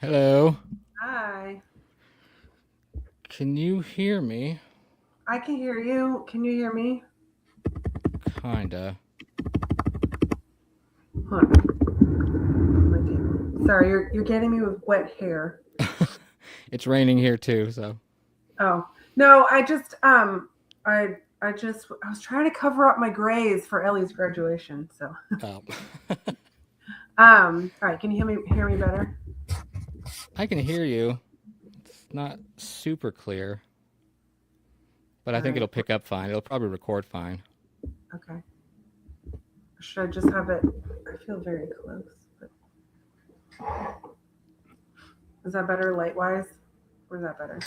Hello. Hi. Can you hear me? I can hear you. Can you hear me? Kinda. Hold on. Sorry, you're getting me with wet hair. It's raining here too, so. Oh. No, I was trying to cover up my grays for Ellie's graduation. So Oh. all right, can you hear me better? I can hear you. It's not super clear, but I All think right. it'll pick up fine. It'll probably record fine. Okay. Should I just have it? I feel very close. But is that better light wise? Or is that better?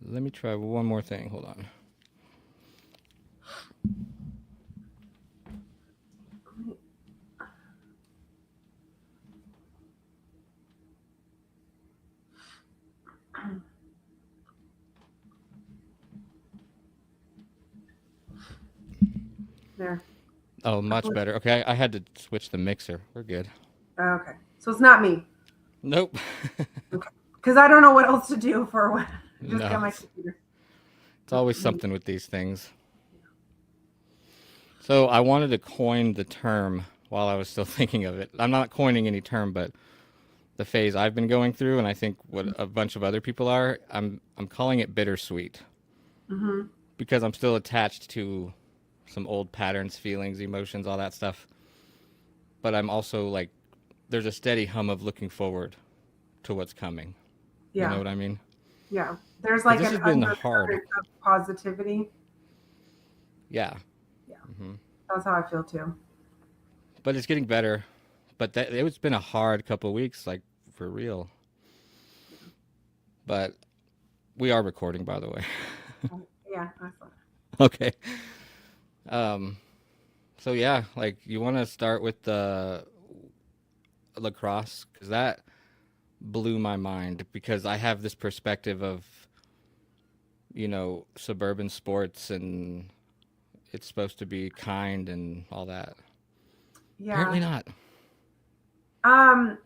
Let me try one more thing. Hold on. There. Oh, much Hopefully. better. Okay, I had to switch the mixer. We're good. Okay. So it's not me. Nope. Okay. Because I don't know what else to do for when I just No, got my it's, computer. it's always something with these things. So I wanted to coin the term while I was still thinking of it. I'm not coining any term, but the phase I've been going through, and I think what a bunch of other people are, I'm calling it bittersweet Mm-hmm. because I'm still attached to some old patterns, feelings, emotions, all that stuff. But I'm also like, there's a steady hum of looking forward to what's coming. You know Yeah. what I mean? Yeah. There's Because like this an has been hard. undercurrent of positivity. Yeah. Yeah. Hmm. That's how I feel too. But it's getting better. But it's been a hard couple of weeks, like for real. But we are recording, by the way. Yeah. I thought. Okay. Um. So yeah, like you want to start with the lacrosse because that blew my mind because I have this perspective of suburban sports and it's supposed to be kind and all that. Yeah. Apparently not.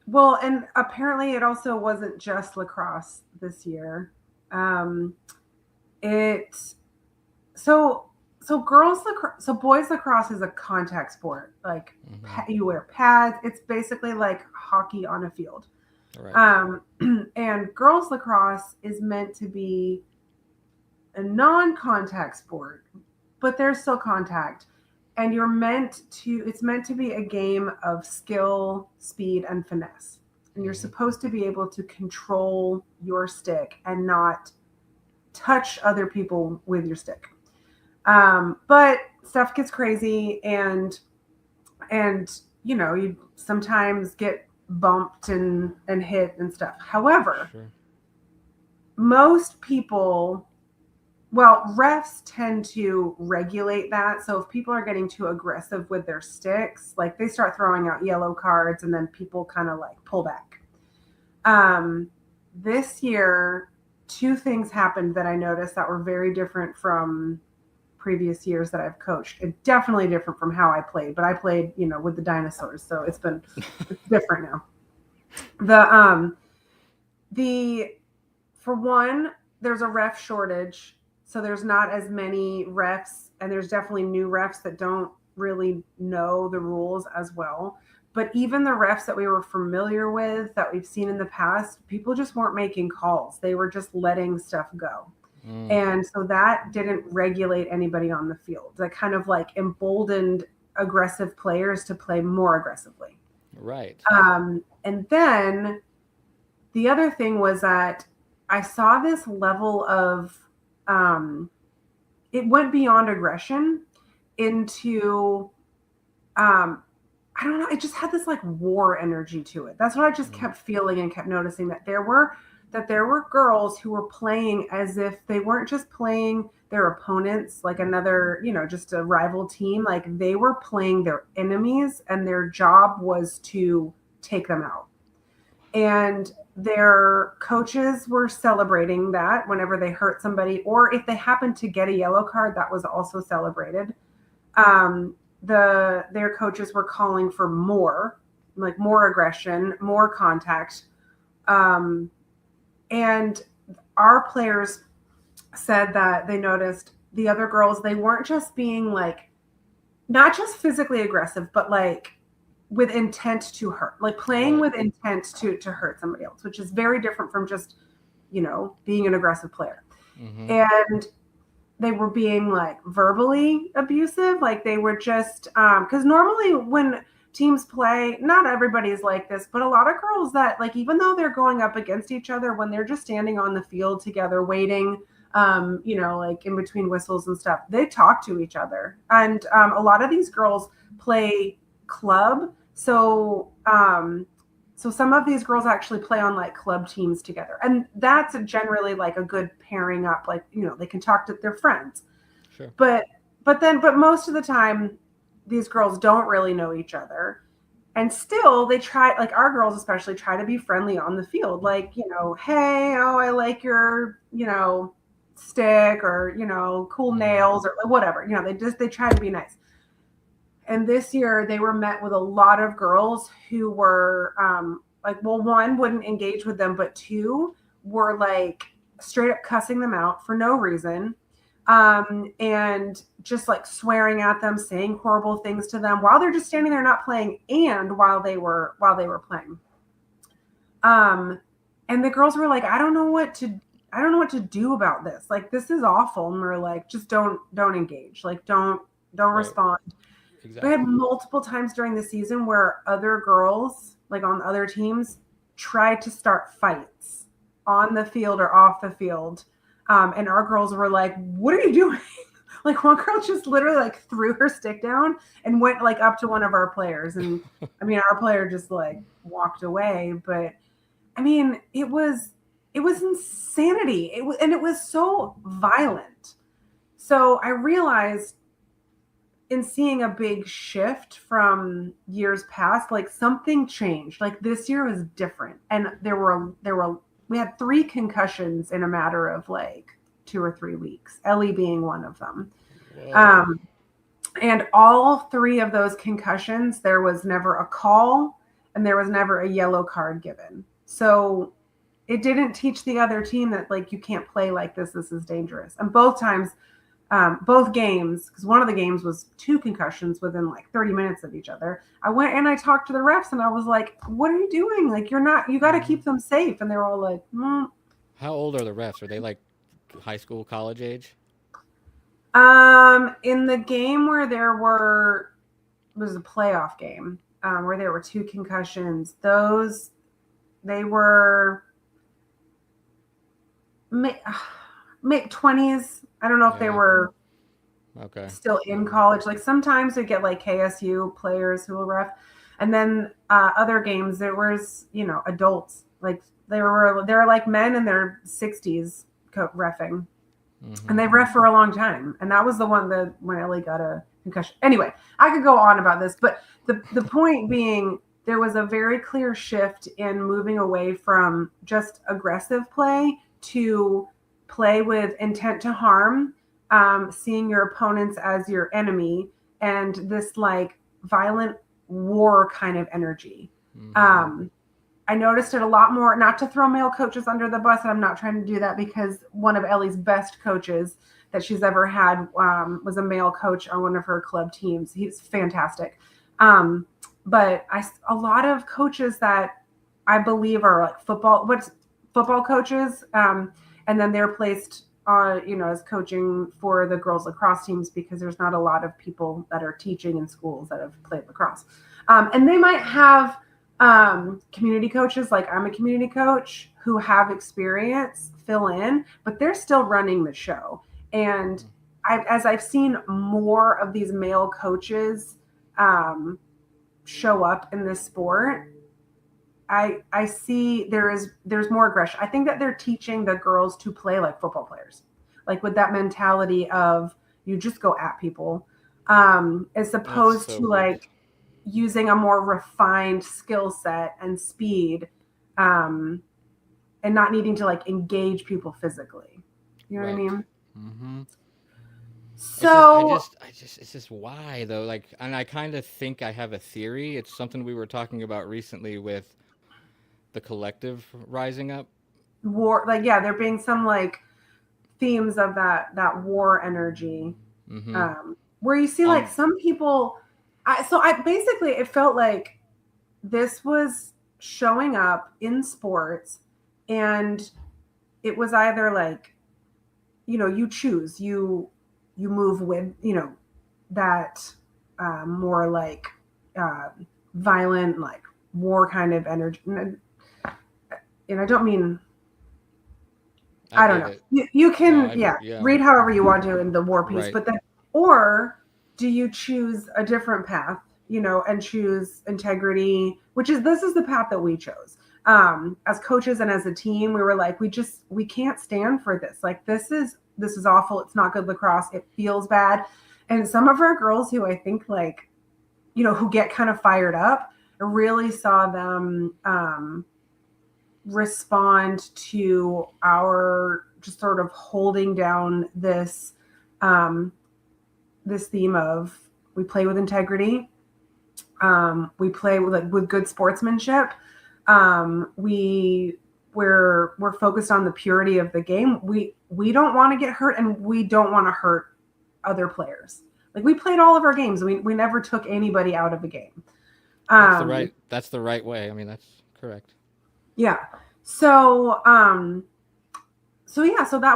Well, and apparently it also wasn't just lacrosse this year. Um, it so so boys lacrosse is a contact sport. Like Hmm. you wear pads. It's basically like hockey on a field. All right. Um, and girls lacrosse is meant to be a non-contact sport, but there's still contact. And it's meant to be a game of skill, speed, and finesse. And you're Hmm. supposed to be able to control your stick and not touch other people with your stick. But stuff gets crazy, and you sometimes get bumped and hit and stuff. However, Sure. most people, well, refs tend to regulate that. So if people are getting too aggressive with their sticks, like they start throwing out yellow cards and then people kind of like pull back. Um, this year, two things happened that I noticed that were very different from previous years that I've coached. It's definitely different from how I played, but I played, with the dinosaurs, so it's different now. The the for one, there's a ref shortage, so there's not as many refs, and there's definitely new refs that don't really know the rules as well. But even the refs that we were familiar with, that we've seen in the past, people just weren't making calls. They were just letting stuff go. Mm, And so that didn't regulate anybody on the field. That kind of like emboldened aggressive players to play more aggressively. right. And then the other thing was that I saw this level of, um, it went beyond aggression into, um, I don't know, it just had this like war energy to it. That's what I just Mm, kept feeling and kept noticing that there were girls who were playing as if they weren't just playing their opponents like another, just a rival team. Like they were playing their enemies and their job was to take them out. And their coaches were celebrating that whenever they hurt somebody, or if they happened to get a yellow card, that was also celebrated. Their coaches were calling for more, like more aggression, more contact. And our players said that they noticed the other girls, they weren't just being like, not just physically aggressive, but like with intent to hurt, like playing with intent to hurt somebody else, which is very different from just, being an aggressive player. And they were being like verbally abusive. Like they were just, because normally when teams play, not everybody's like this, but a lot of girls that like, even though they're going up against each other, when they're just standing on the field together, waiting, like in between whistles and stuff, they talk to each other. And a lot of these girls play club. So some of these girls actually play on like club teams together. And that's generally like a good pairing up. Like, they can talk to their friends. Sure. But most of the time, these girls don't really know each other. And still they try, like our girls especially, try to be friendly on the field. Like, hey, I like your, stick, or, cool nails, or whatever. They try to be nice. And this year they were met with a lot of girls who were one, wouldn't engage with them, but two, were like straight up cussing them out for no reason. And just like swearing at them, saying horrible things to them while they're just standing there not playing, and while they were playing. And the girls were like, I don't know what to do about this. Like, this is awful. And we're like, just don't engage. Like, don't respond. Exactly. We had multiple times during the season where other girls, like on other teams, tried to start fights on the field or off the field. And our girls were like, what are you doing? Like, one girl just literally like threw her stick down and went like up to one of our players. And I mean, our player just like walked away. But I mean, it was insanity. It was so violent. So I realized, in seeing a big shift from years past, like something changed. Like this year was different. And we had 3 concussions in a matter of like 2 or 3 weeks, Ellie being one of them. And all 3 of those concussions, there was never a call and there was never a yellow card given. So it didn't teach the other team that like, you can't play like this. This is dangerous. And both times, both games, because one of the games was 2 concussions within like 30 minutes of each other, I went and I talked to the refs and I was like, what are you doing? Like, you got to keep them safe. And they were all like, How old are the refs? Are they like high school, college age? In the game where it was a playoff game, where there were 2 concussions, they were mid-20s. I don't know if they were still in college. Like sometimes we get like KSU players who will ref, and then other games there was adults, like they're like men in their 60s reffing, and they ref for a long time. And that was the one that when Ellie got a concussion. Anyway, I could go on about this, but the point being, there was a very clear shift in moving away from just aggressive play to play with intent to harm, seeing your opponents as your enemy, and this like violent war kind of energy. I noticed it a lot more, not to throw male coaches under the bus, and I'm not trying to do that, because one of Ellie's best coaches that she's ever had was a male coach on one of her club teams. He's fantastic. But a lot of coaches that I believe are like football coaches, and then they're placed as coaching for the girls lacrosse teams, because there's not a lot of people that are teaching in schools that have played lacrosse. And they might have community coaches, like I'm a community coach, who have experience fill in, but they're still running the show. And as I've seen more of these male coaches show up in this sport, I see there's more aggression. I think that they're teaching the girls to play like football players, like with that mentality of you just go at people, as opposed to like using a more refined skill set and speed, and not needing to like engage people physically. You know what I mean? So it's just why though? Like, and I kind of think I have a theory. It's something we were talking about recently with the collective rising up. war, like, yeah, there being some like themes of that war energy, Mm-hmm. where you see like On some people. I basically, it felt like this was showing up in sports, and it was either like, you choose, you move with, that more like uh, violent, like war kind of energy. And I don't mean, I I don't get know. it. You No, can, I yeah, yeah. read however you want to in the war piece, Right. but then, or do you choose a different path, and choose integrity, this is the path that we chose. As coaches and as a team, we were like, we can't stand for this. Like, this is awful. It's not good lacrosse. It feels bad. And some of our girls who I think like, who get kind of fired up, I really saw them, respond to our just sort of holding down um, this theme of, we play with integrity, we play with good sportsmanship, we're focused on the purity of the game. We don't want to get hurt, and we don't want to hurt other players. Like, we played all of our games. We never took anybody out of the game. That's the right way. I mean, that's correct. Yeah. So that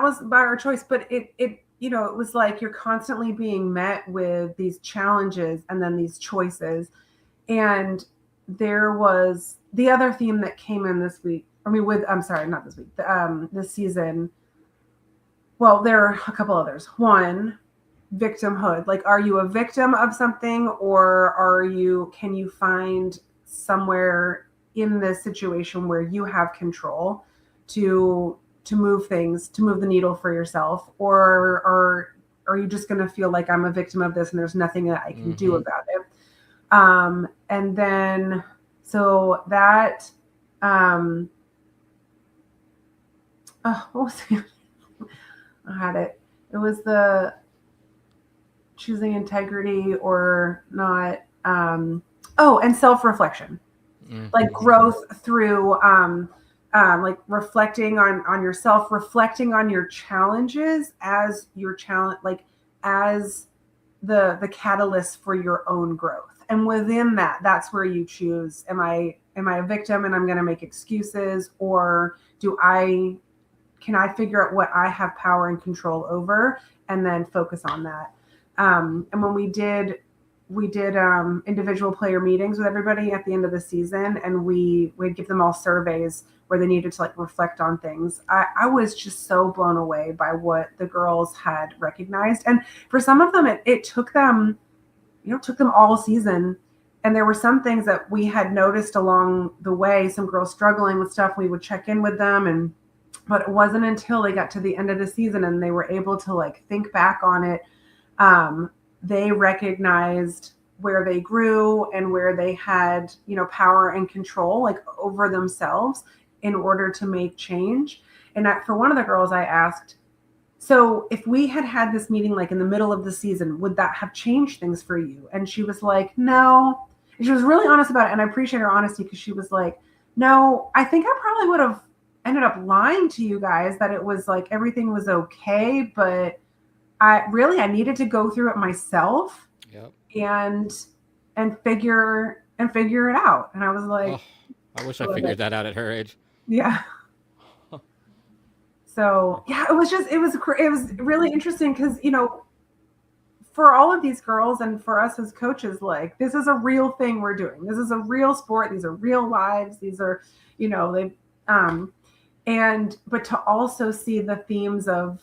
was by our choice, but it was like you're constantly being met with these challenges and then these choices. And there was the other theme that came in this week. I mean, I'm sorry, not this week, this season. Well, there are a couple others. One, victimhood. Like, are you a victim of something, or can you find somewhere in this situation where you have control to move things, to move the needle for yourself, or are you just going to feel like, I'm a victim of this and there's nothing that I can do Mm-hmm. about it? And then, so that, what was it? I had it. It was the choosing integrity or not. And self-reflection, like Mm-hmm. growth through, like reflecting on yourself, reflecting on your challenges as your challenge, like as the catalyst for your own growth. And within that, that's where you choose, am I a victim and I'm going to make excuses, or can I figure out what I have power and control over, and then focus on that. And when we did individual player meetings with everybody at the end of the season, and we'd give them all surveys where they needed to like reflect on things. I was just so blown away by what the girls had recognized. And for some of them, it took them, took them all season. And there were some things that we had noticed along the way, some girls struggling with stuff. We would check in with them, but it wasn't until they got to the end of the season and they were able to like think back on it. They recognized where they grew and where they had, power and control, like over themselves, in order to make change. And for one of the girls, I asked, so if we had this meeting like in the middle of the season, would that have changed things for you? And she was like, no. And she was really honest about it. And I appreciate her honesty, because she was like, no, I think I probably would have ended up lying to you guys that it was like everything was okay, but I needed to go through it myself. Yep. and figure it out. And I was Oh, like, I wish I figured that out at her age. yeah. So yeah, it was really interesting, because for all of these girls and for us as coaches, like, this is a real thing we're doing. This is a real sport. These are real lives. These are, they but to also see the themes of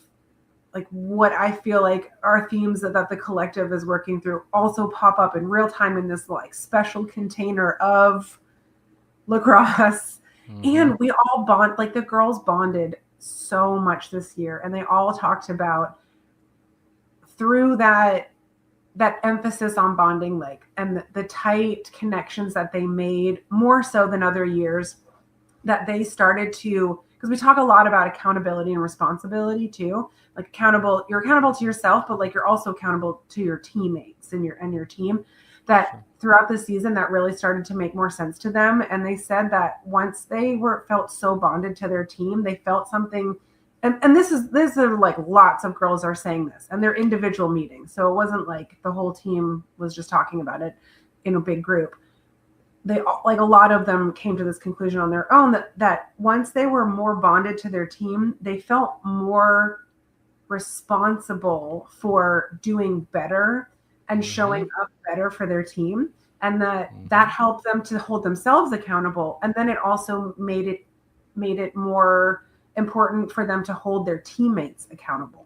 like what I feel like are themes that the collective is working through also pop up in real time in this like special container of lacrosse. Mm-hmm. And we all like the girls bonded so much this year, and they all talked about through that emphasis on bonding, like, and the tight connections that they made more so than other years, that they started to because we talk a lot about accountability and responsibility too. Like you're accountable to yourself, but like you're also accountable to your teammates and your team. That throughout the season, that really started to make more sense to them. And they said that once they felt so bonded to their team, they felt something. And this is like lots of girls are saying this, and they're individual meetings. So it wasn't like the whole team was just talking about it in a big group. They like a lot of them came to this conclusion on their own that once they were more bonded to their team, they felt more responsible for doing better and showing up better for their team, and that helped them to hold themselves accountable. And then it also made it more important for them to hold their teammates accountable,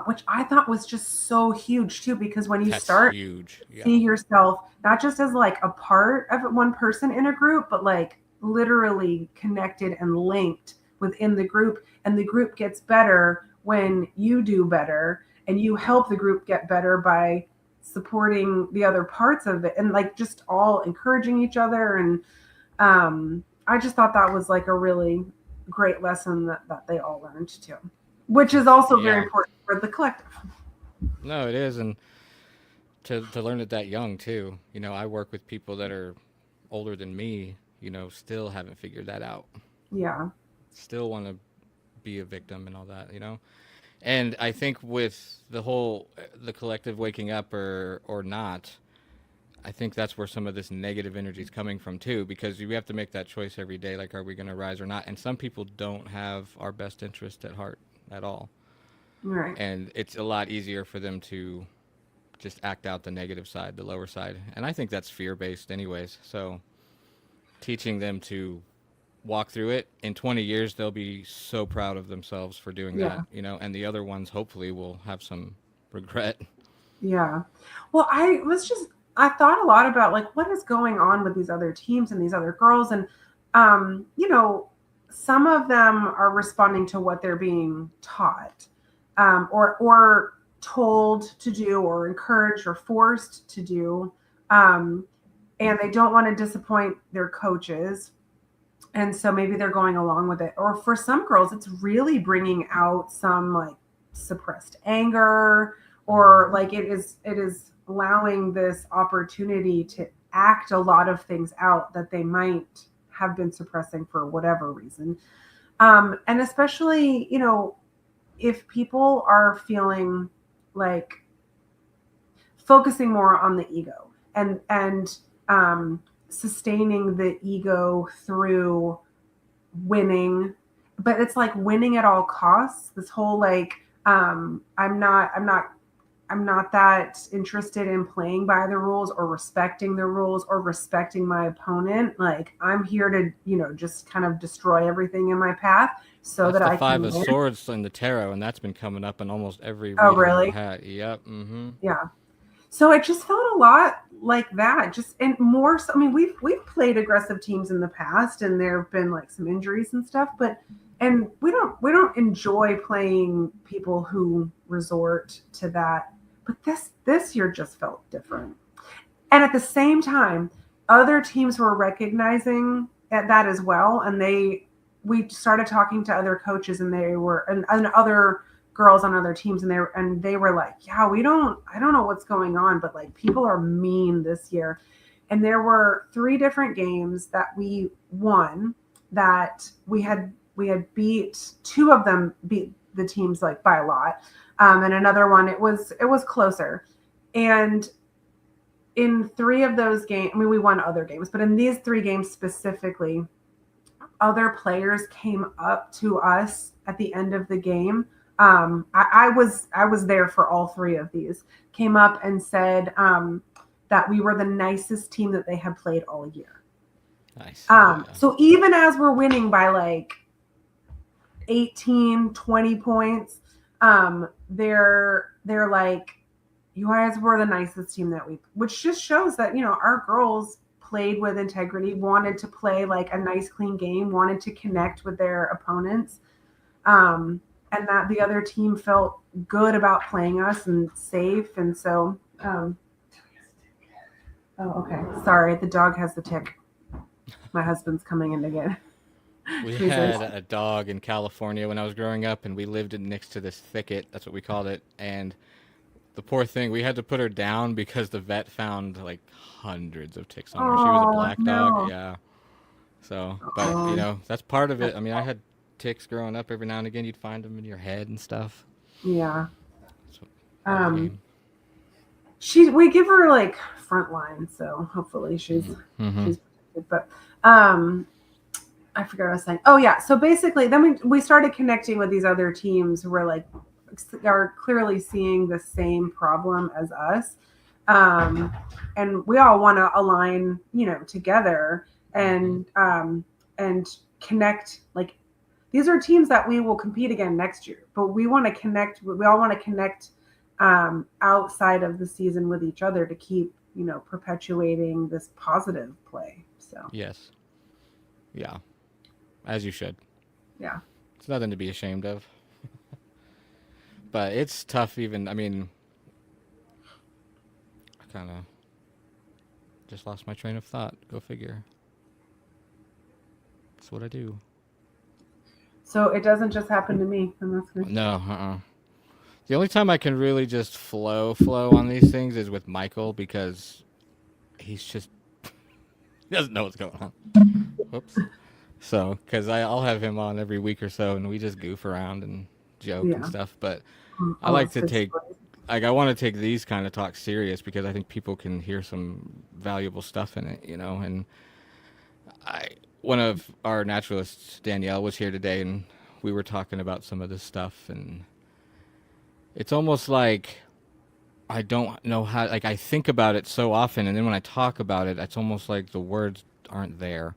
which I thought was just so huge too, because when you start see yourself not just as like a part of one person in a group, but like literally connected and linked within the group, and the group gets better when you do better, and you help the group get better by supporting the other parts of it, and like just all encouraging each other. And I just thought that was like a really great lesson that they all learned too, which is also very important for the collective. No, it is. And to learn it that young too. I work with people that are older than me, still haven't figured that out. Yeah. Still want to be a victim and all that. And I think with the collective waking up or not, I think that's where some of this negative energy is coming from too, because we have to make that choice every day. Like, are we going to rise or not? And some people don't have our best interest at heart at all. Right. And it's a lot easier for them to just act out the negative side, the lower side. And I think that's fear-based anyways. So teaching them to walk through it, in 20 years, they'll be so proud of themselves for doing that, and the other ones hopefully will have some regret. Yeah. Well, I thought a lot about like what is going on with these other teams and these other girls. And, some of them are responding to what they're being taught, or told to do, or encouraged or forced to do. And they don't want to disappoint their coaches. And so maybe they're going along with it. Or for some girls, it's really bringing out some like suppressed anger, or like it is allowing this opportunity to act a lot of things out that they might have been suppressing for whatever reason. And especially, if people are feeling like focusing more on the ego and sustaining the ego through winning, but it's like winning at all costs. This whole like, I'm not that interested in playing by the rules or respecting the rules or respecting my opponent. Like, I'm here to, just kind of destroy everything in my path so That's that the I Five can of win. Swords in the tarot, and that's been coming up in almost every Oh, reading really? I've had. Yep. Mm-hmm. Yeah. So it just felt a lot like that. Just, and more so, I mean, we've played aggressive teams in the past, and there have been like some injuries and stuff, and we don't enjoy playing people who resort to that. But this year just felt different. And at the same time, other teams were recognizing that as well. And we started talking to other coaches, and they were, and other girls on other teams, and they were like, yeah, I don't know what's going on, but like people are mean this year. And there were 3 different games that we won that we had beat. 2 of them beat the teams like by a lot. And another one, it was closer. And in 3 of those games, I mean, we won other games, but in these 3 games specifically, other players came up to us at the end of the game. I was there for all 3 of these, came up and said that we were the nicest team that they had played all year. Nice. So even as we're winning by like 18, 20 points, they're like, you guys were the nicest team that week, which just shows that, our girls played with integrity, wanted to play like a nice, clean game, wanted to connect with their opponents. And that the other team felt good about playing us and safe. And so, oh, okay. Sorry. The dog has the tick. My husband's coming in again. We reasons. had a dog in California when I was growing up, and we lived next to this thicket. That's what we called it. And the poor thing, we had to put her down because the vet found like hundreds of ticks on her. She was a Oh black dog, no. yeah. So, but Oh, that's part of it. that's, I mean, I had ticks growing up. Every now and again, you'd find them in your head and stuff. yeah. That's part of the Um, game. we give her like front line, so hopefully Mm-hmm. she's protected. But I forgot what I was saying. Oh yeah. So basically, then we started connecting with these other teams who were like are clearly seeing the same problem as us, um, and we all want to align, together Mm-hmm. and connect. Like these are teams that we will compete again next year, but we want to connect. We all want to connect outside of the season with each other to keep perpetuating this positive play. So Yes. Yeah. As you should. yeah. It's nothing to be ashamed of. But it's tough even. I mean, I kind of just lost my train of thought. Go figure. That's what I do. So it doesn't just happen to me, and that's good. No, The only time I can really just flow on these things is with Michael because he's just he doesn't know what's going on. Whoops. So, because I'll have him on every week or so, and we just goof around and joke and Yeah. stuff. But I Oh, like it's to good take, stories. like, I want to take these kind of talks serious because I think people can hear some valuable stuff in it, And I, one of our naturalists, Danielle, was here today, and we were talking about some of this stuff, and it's almost like I don't know how, like, I think about it so often, and then when I talk about it, it's almost like the words aren't there,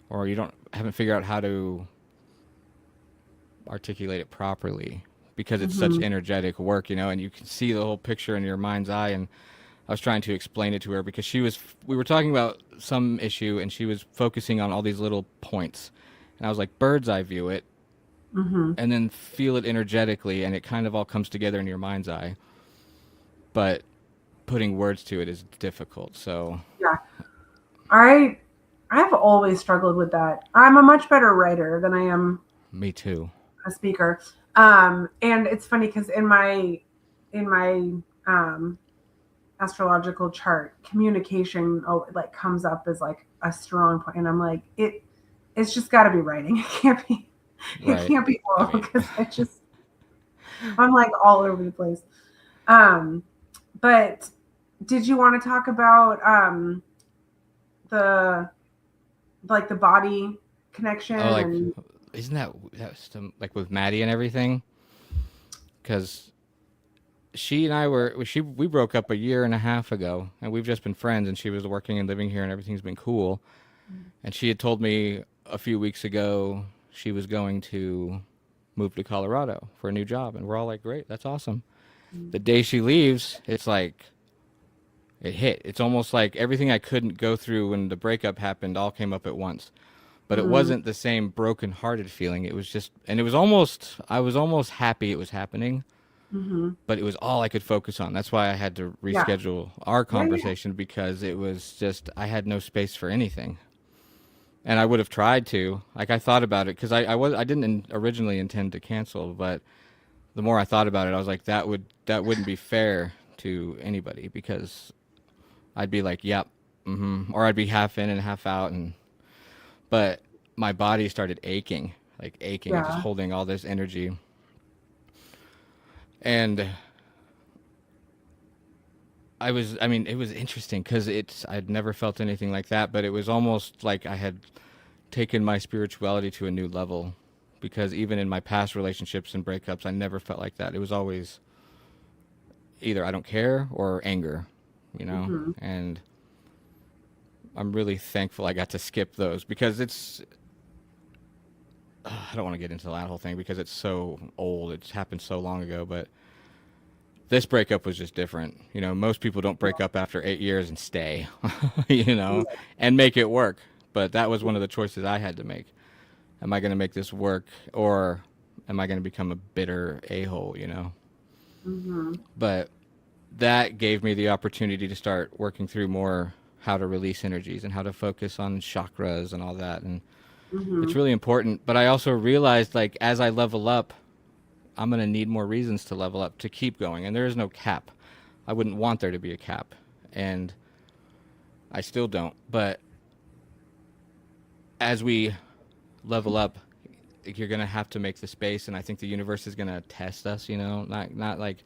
or you haven't figured out how to articulate it properly because it's such Hmm. energetic work, and you can see the whole picture in your mind's eye. And I was trying to explain it to her because we were talking about some issue and she was focusing on all these little points. And I was like, bird's eye view it Hmm. and then feel it energetically, and it kind of all comes together in your mind's eye. But putting words to it is difficult. So, Yeah. I I've always struggled with that. I'm a much better writer than I am me too. a speaker. And it's funny because in my astrological chart, communication like comes up as like a strong point, and I'm like it's just got to be writing. It Right. can't be I oral mean, because I'm like all over the place. Um, but did you want to talk about the like the body connection oh, like, and isn't that's like with Maddie and everything? Because she and I we broke up a year and a half ago, and we've just been friends. And she was working and living here, and everything's been cool. And she had told me a few weeks ago she was going to move to Colorado for a new job, and we're all like, "Great, that's awesome." The day she leaves, it's like it hit. It's almost like everything I couldn't go through when the breakup happened all came up at once. But it mm, wasn't the same broken-hearted feeling. It was just, and it was almost, I was almost happy it was happening, mm-hmm. but it was all I could focus on. That's why I had to Yeah, reschedule our yeah. conversation because it was just I had no space for anything. And I would have tried to. Like I thought about it because I didn't originally intend to cancel, but the more I thought about it, I was like that wouldn't be fair to anybody because I'd be like, "Yep." Or I'd be half in and half out, and but my body started aching, like aching and just Yeah. holding all this energy. And I mean, it was interesting because I'd never felt anything like that, but it was almost like I had taken my spirituality to a new level because even in my past relationships and breakups, I never felt like that. It was always either I don't care or anger. Mm-hmm. And I'm really thankful I got to skip those because I don't want to get into that whole thing because it's so old. It's happened so long ago, but this breakup was just different. Most people don't break up after 8 years and stay, you know, Yeah. and make it work. But that was one of the choices I had to make. Am I going to make this work or am I going to become a bitter a-hole? Mm-hmm. But that gave me the opportunity to start working through more how to release energies and how to focus on chakras and all that. And Mm-hmm. It's really important. But I also realized, like, as I level up, I'm going to need more reasons to level up to keep going. And there is no cap. I wouldn't want there to be a cap. And I still don't. But as we level up, you're going to have to make the space. And I think the universe is going to test us, you know, not like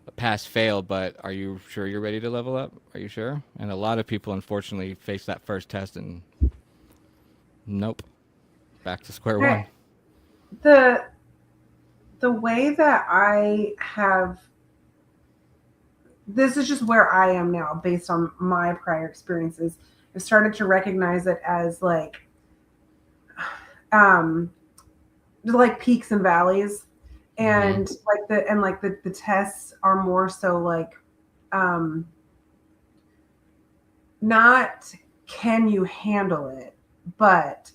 a pass fail, but are you sure you're ready to level up? Are you sure? And a lot of people, unfortunately, face that first test and nope, back to square one. The the way that I have, this is just where I am now based on my prior experiences. I started to recognize it as um like peaks and valleys, and the tests are more so like um not can you handle it, but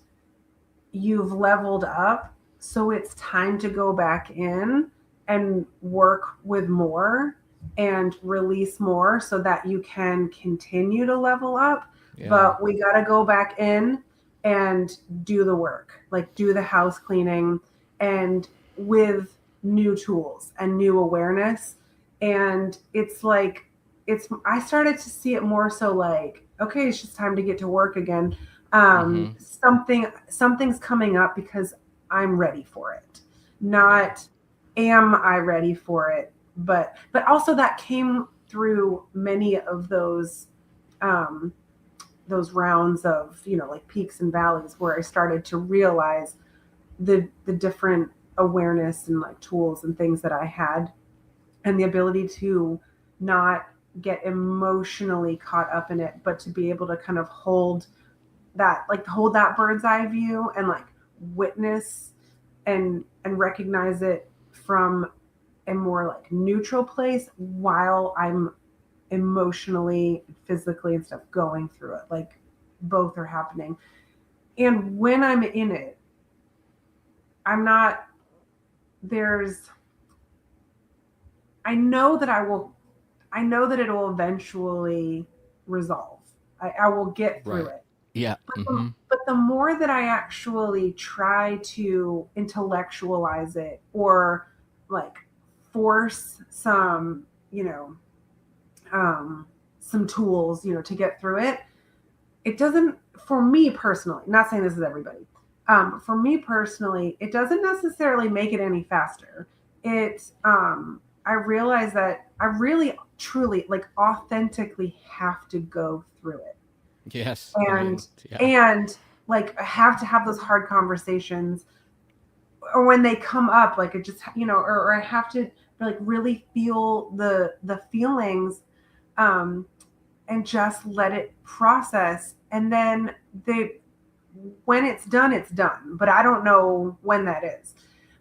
you've leveled up, so it's time to go back in and work with more and release more so that you can continue to level up. Yeah. But we got to go back in and do the work, like do the house cleaning, and with new tools and new awareness. And it's like, I started to see it more so like, okay, it's just time to get to work again. Something's coming up because I'm ready for it. Not am I ready for it, but also that came through many of those rounds of, you know, like peaks and valleys, where I started to realize the different awareness and like tools and things that I had, and the ability to not get emotionally caught up in it, but to be able to kind of hold that bird's eye view and like witness and recognize it from a more like neutral place while I'm emotionally, physically and stuff going through it. Like both are happening. And when I'm in it, I'm not, there's, I know that it will eventually resolve. I will get through it. Yeah. But the more that I actually try to intellectualize it or like force some, you know, some tools, you know, to get through it, it doesn't, for me personally, not saying this is everybody, for me personally, it doesn't necessarily make it any faster. I realize that I really, truly, like authentically have to go through it. Yes. And like I have to have those hard conversations, or when they come up, like it just, you know, or I have to like really feel the feelings, and just let it process. And then when it's done, it's done. But I don't know when that is.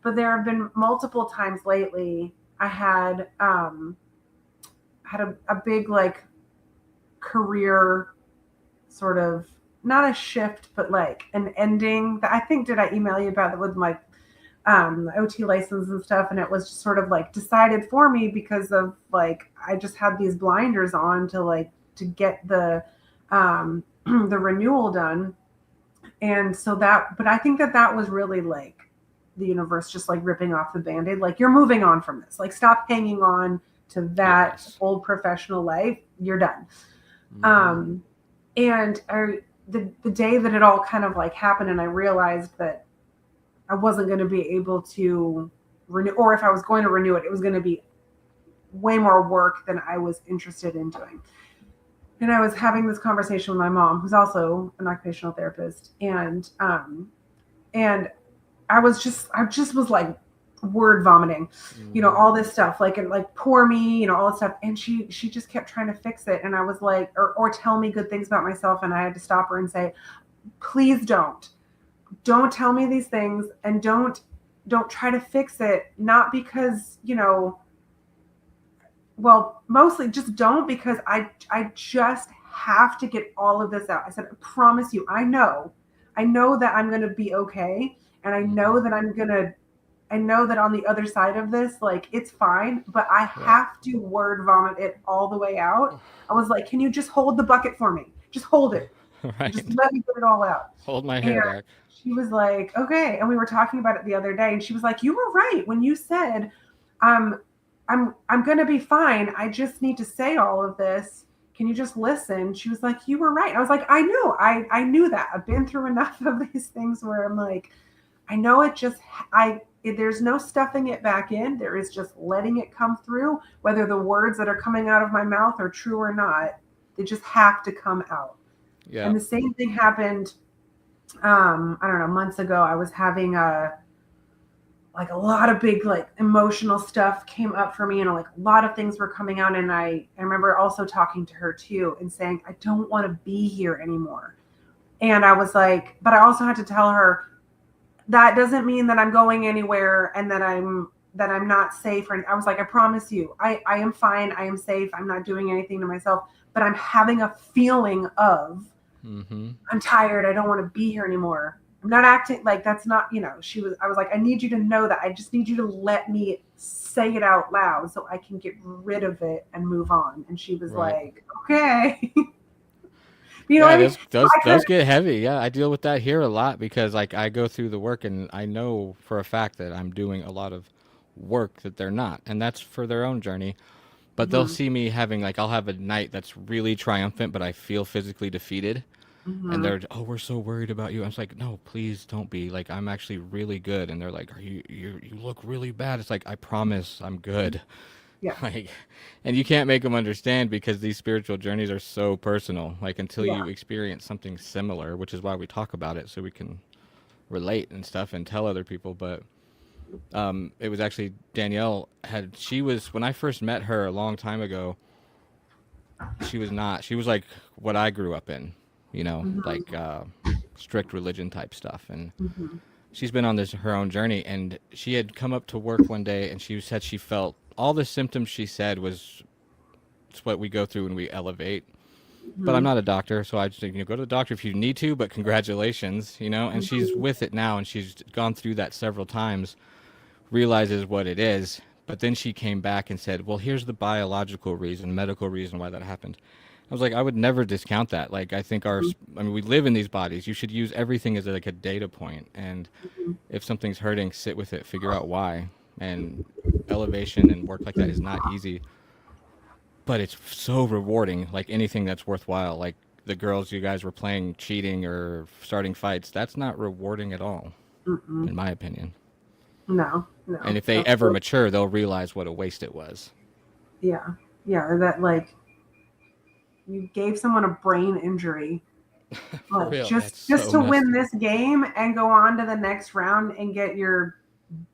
But there have been multiple times lately I had a big like career sort of, not a shift, but like an ending that I think, did I email you about that with my OT license and stuff? And it was just sort of like decided for me because of like, I just had these blinders on to get the the renewal done. And so but I think that was really like the universe just like ripping off the Band-Aid. Like, you're moving on from this. Like, stop hanging on to that old professional life. You're done. And the day that it all kind of like happened and I realized that I wasn't going to be able to renew, or if I was going to renew it, it was going to be way more work than I was interested in doing. And I was having this conversation with my mom, who's also an occupational therapist. And I just was like word vomiting, you know, all this stuff, like, and like, poor me, you know, all this stuff. And she just kept trying to fix it. And I was like, or tell me good things about myself. And I had to stop her and say, please don't tell me these things, and don't try to fix it. Not because, you know, well, mostly just don't, because I just have to get all of this out. I said, I promise you, I know that I'm going to be okay. And I know that I know that on the other side of this, like, it's fine, but I have to word vomit it all the way out. I was like, can you just hold the bucket for me? Just hold it. Just Right. let me get it all out. Hold my And hair back. she was like, okay. And we were talking about it the other day, and she was like, you were right when you said, um, I'm gonna be fine. I just need to say all of this. Can you just listen? She was like, you were right. I was like, I knew. I knew that. I've been through enough of these things where I'm like, I know it just there's no stuffing it back in. There is just letting it come through, whether the words that are coming out of my mouth are true or not. They just have to come out. Yeah. And the same thing happened I don't know, months ago. I was having a lot of big like emotional stuff came up for me, and like a lot of things were coming out, and I remember also talking to her too and saying, I don't want to be here anymore. And I was like, but I also had to tell her that doesn't mean that I'm going anywhere and that I'm not safe. Or I was like, I promise you, I am fine. I am safe. I'm not doing anything to myself, but I'm having a feeling of Mm-hmm. I'm tired. I don't want to be here anymore. I'm not acting like that's not, I was like, I need you to know that. I just need you to let me say it out loud so I can get rid of it and move on. And she was Right. like, okay. You know what Yeah, I mean? those So those I kind those get heavy. Yeah, I deal with that here a lot because like I go through the work and I know for a fact that I'm doing a lot of work that they're not, and that's for their own journey. But they'll of, see me having like I'll have a night that's really triumphant, but I feel physically defeated, and hmm they're we're so worried about you. I was like, no, please don't be. Like I'm actually really good, and they're like, are you look really bad. It's like I promise I'm good. yeah, Like, and you can't make them understand because these spiritual journeys are so personal. Like until yeah, you experience something similar, which is why we talk about it so we can relate and stuff and tell other people. But it was actually Danielle had she was when I first met her a long time ago. She was not. She was like what I grew up in, like hmm strict religion type stuff. And hmm she's been on this her own journey. And she had come up to work one day, and she said she felt all the symptoms she said was it's what we go through when we elevate. But I'm hmm not a doctor, so I just think go to the doctor if you need to. But congratulations. And she's hmm with it now, and she's gone through that several times. Realizes what it is, but then she came back and said, "Well, here's the biological reason, medical reason why that happened." I was like, I would never discount that. Like, I think I mean, we live in these bodies. You should use everything as like a data point, and hmm if something's hurting, sit with it, figure out why. And elevation and work like that is not easy, but it's so rewarding. Like anything that's worthwhile, like the girls you guys were playing, cheating or starting fights, that's not rewarding at all, Mm-mm. in my opinion. No, And no, if they ever absolutely. mature, they'll realize what a waste it was. Yeah, yeah. Or that like you gave someone a brain injury, For like real, just that's just so to win messed up. this game and go on to the next round and get your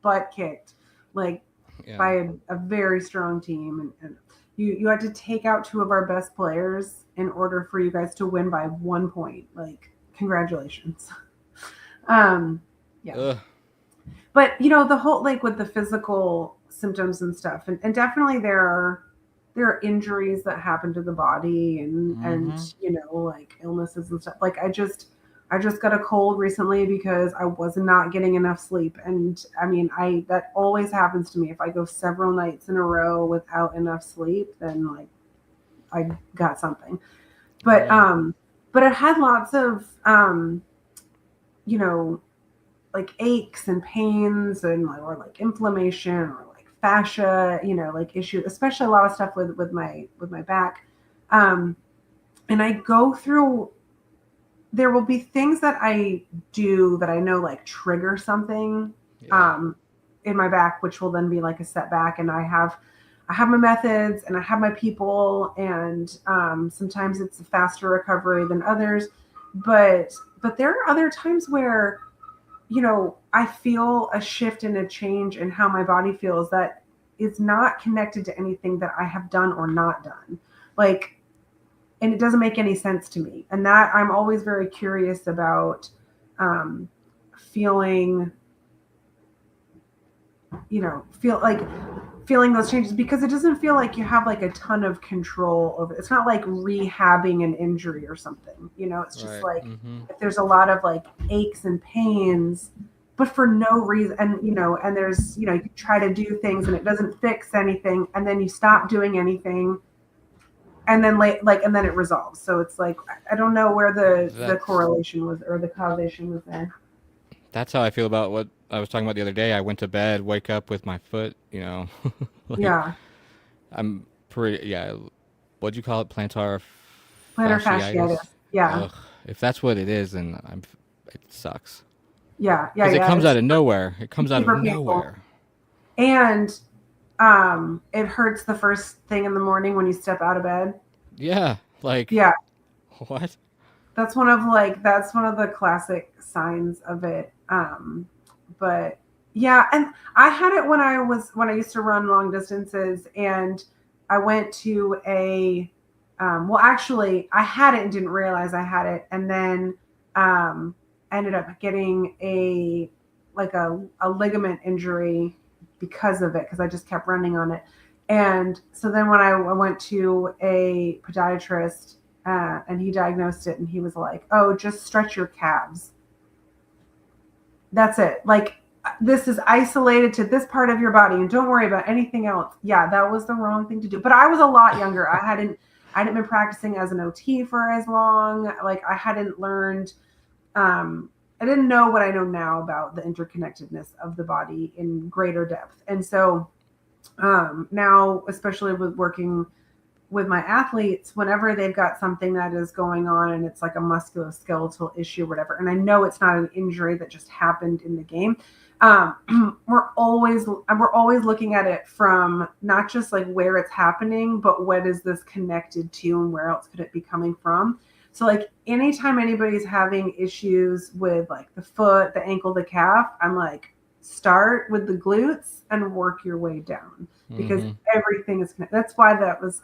butt kicked, like Yeah. by a very strong team. And you had to take out two of our best players in order for you guys to win by 1 point. Like, congratulations. Yeah. Ugh. But the whole like with the physical symptoms and stuff, and definitely there are injuries that happen to the body, and Mm-hmm. like illnesses and stuff. Like I just got a cold recently because I was not getting enough sleep. And I mean, I that always happens to me. If I go several nights in a row without enough sleep, then like I got something. Oh But yeah. but it had lots of you know like aches and pains, and or like inflammation, or like fascia, like issues, especially a lot of stuff with my back. Um, and I go through. There will be things that I do that I know like trigger something Yeah. um, in my back, which will then be like a setback. And I have my methods and I have my people, and sometimes it's a faster recovery than others. But there are other times where I feel a shift and a change in how my body feels that is not connected to anything that I have done or not done. Like, and it doesn't make any sense to me. And that I'm always very curious about um, feeling, feeling those changes, because it doesn't feel like you have like a ton of control over it. It's not like rehabbing an injury or something. It's just Right. like Mm-hmm. if there's a lot of like aches and pains, but for no reason. And there's, you try to do things and it doesn't fix anything. And then you stop doing anything and then and then it resolves. So it's like I don't know where the That's correlation was or the causation was there. that's how I feel about what I was talking about the other day. I went to bed, wake up with my foot, like Yeah, I'm pretty, yeah. What'd you call it? Plantar plantar fasciitis. fasciitis. Yeah, Ugh. If that's what it is, then it sucks. yeah, yeah, Because it yeah. comes out of nowhere. It It's comes out of super painful, nowhere. and it hurts the first thing in the morning when you step out of bed. Yeah. Like, Yeah, what? that's one of the classic signs of it. But yeah, and I had it when I used to run long distances, and I went to a well, actually, I had it and didn't realize I had it, and then um, ended up getting a ligament injury because of it because I just kept running on it. And so then when I went to a podiatrist, and he diagnosed it, and he was like, "Oh, just stretch your calves. That's it. Like this is isolated to this part of your body, and don't worry about anything else." Yeah, that was the wrong thing to do. But I was a lot younger. I hadn't been practicing as an OT for as long. Like I hadn't learned. I didn't know what I know now about the interconnectedness of the body in greater depth, and so now, especially with working with my athletes, whenever they've got something that is going on and it's like a musculoskeletal issue or whatever, and I know it's not an injury that just happened in the game, we're always looking at it from not just like where it's happening, but what is this connected to and where else could it be coming from. So like anytime anybody's having issues with like the foot, the ankle, the calf, I'm like, start with the glutes and work your way down because Hmm. everything is connected. That's why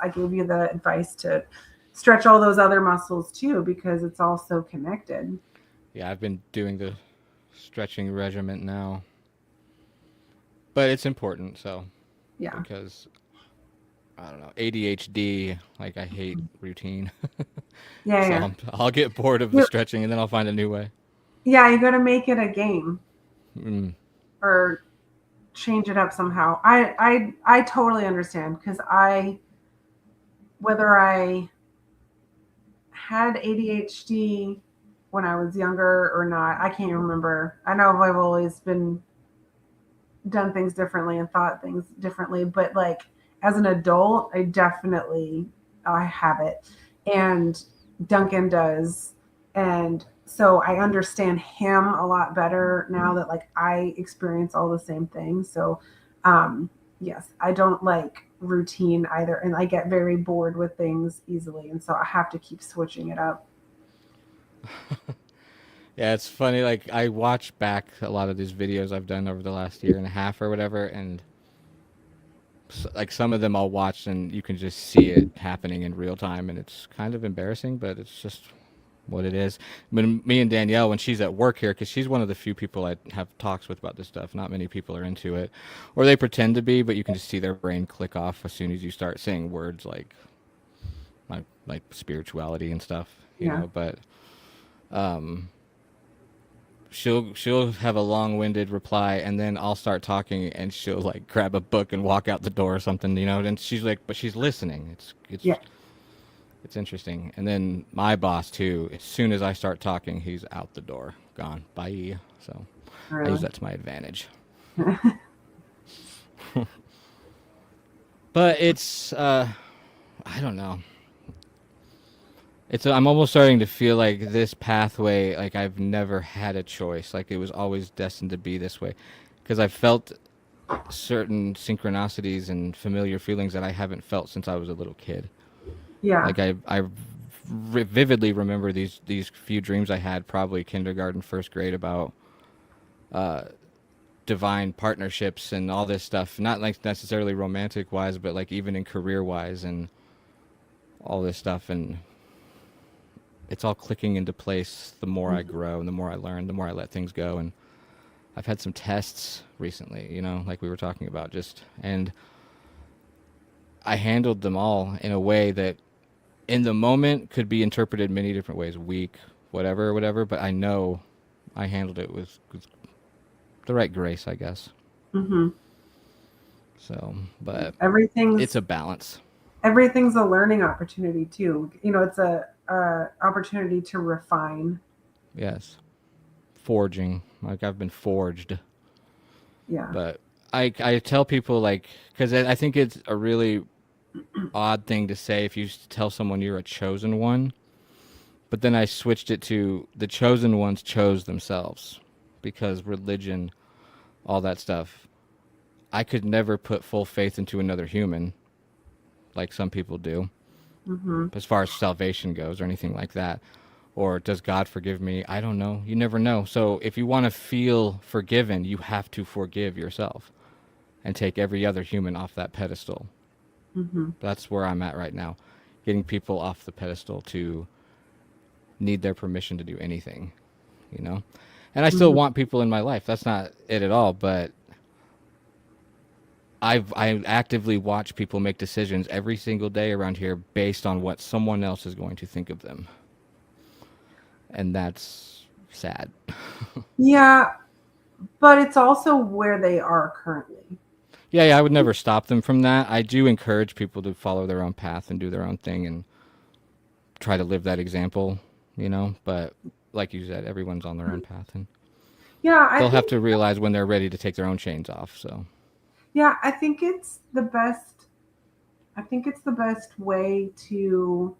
I gave you the advice to stretch all those other muscles too, because it's all so connected. Yeah, I've been doing the stretching regimen now, but it's important. So Yeah. because I don't know ADHD, like I hate routine, Yeah. so Yeah. I'll get bored of the You, stretching and then I'll find a new way. yeah. You got to make it a game Mm. or change it up somehow. I totally understand because whether I had ADHD when I was younger or not, I can't remember. I know I've always been done things differently and thought things differently, but like as an adult, I have it, and Duncan does, and so I understand him a lot better now that like I experience all the same things. So, yes, I don't like routine either, and I get very bored with things easily, and so I have to keep switching it up. Yeah, it's funny. Like I watch back a lot of these videos I've done over the last year and a half or whatever, and like some of them I'll watch and you can just see it happening in real time, and it's kind of embarrassing, but it's just what it is. When me and Danielle, when she's at work here, because she's one of the few people I have talks with about this stuff. Not many people are into it, or they pretend to be, but you can just see their brain click off as soon as you start saying words like spirituality and stuff, Yeah. But um, she'll have a long-winded reply, and then I'll start talking, and she'll like grab a book and walk out the door or something, And she's like, but she's listening. Yeah. It's interesting. And then my boss too. As soon as I start talking, he's out the door, gone, bye. So I use Really. that to my advantage. But it's I don't know. I'm almost starting to feel like this pathway, like I've never had a choice. Like it was always destined to be this way, because I've felt certain synchronicities and familiar feelings that I haven't felt since I was a little kid. Yeah. Like I vividly remember these few dreams I had, probably kindergarten, first grade, about uh, divine partnerships and all this stuff. Not like necessarily romantic wise, but like even in career wise and all this stuff. And it's all clicking into place the more I grow and the more I learn, the more I let things go. And I've had some tests recently, like we were talking about, and I handled them all in a way that in the moment could be interpreted many different ways, weak, whatever, but I know I handled it with the right grace, I guess. Hmm. So, but Everything's it's a balance. everything's a learning opportunity too. It's a opportunity to refine. Yes. Forging. Like I've been forged. Yeah. But I tell people, like, because I think it's a really odd thing to say if you tell someone you're a chosen one. But then I switched it to the chosen ones chose themselves, because religion, all that stuff, I could never put full faith into another human like some people do, Hmm. as far as salvation goes or anything like that. Or does God forgive me? I don't know. You never know. So if you want to feel forgiven, you have to forgive yourself and take every other human off that pedestal. Hmm. That's where I'm at right now. Getting people off the pedestal to need their permission to do anything, you know? And I still Hmm. want people in my life. That's not it at all, but I actively watch people make decisions every single day around here based on what someone else is going to think of them. And that's sad. Yeah, but it's also where they are currently. Yeah, I would never stop them from that. I do encourage people to follow their own path and do their own thing and try to live that example, you know? But like you said, everyone's on their own path, and Yeah, I they'll have think to realize when they're ready to take their own chains off. So, yeah, I think it's the best way to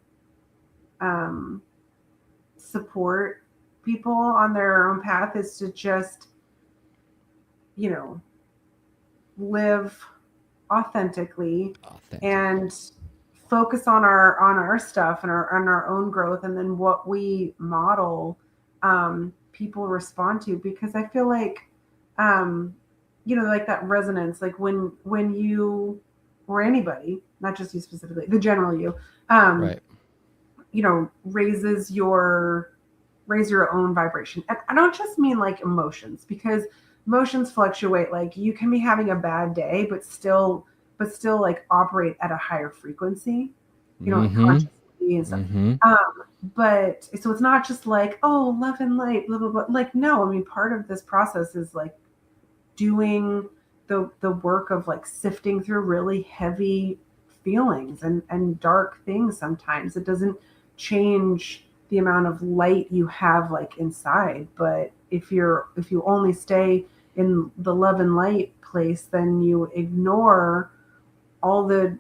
um support people on their own path is to just, you know, live authentically authentically. and focus on our stuff and our own growth, and then what we model, people respond to, because I feel like, um like that resonance, like when you, or anybody, not just you specifically, the general you, um Right. Raise your own vibration. And I don't just mean like emotions, because emotions fluctuate. Like you can be having a bad day, but still like operate at a higher frequency, like Mm-hmm. consciously and stuff. Mm-hmm. Um, but so it's not just like, oh, love and light, blah blah blah. Like, no, I mean, part of this process is like doing the work of like sifting through really heavy feelings and dark things. Sometimes it doesn't change the amount of light you have like inside, but if you only stay in the love and light place, then you ignore all the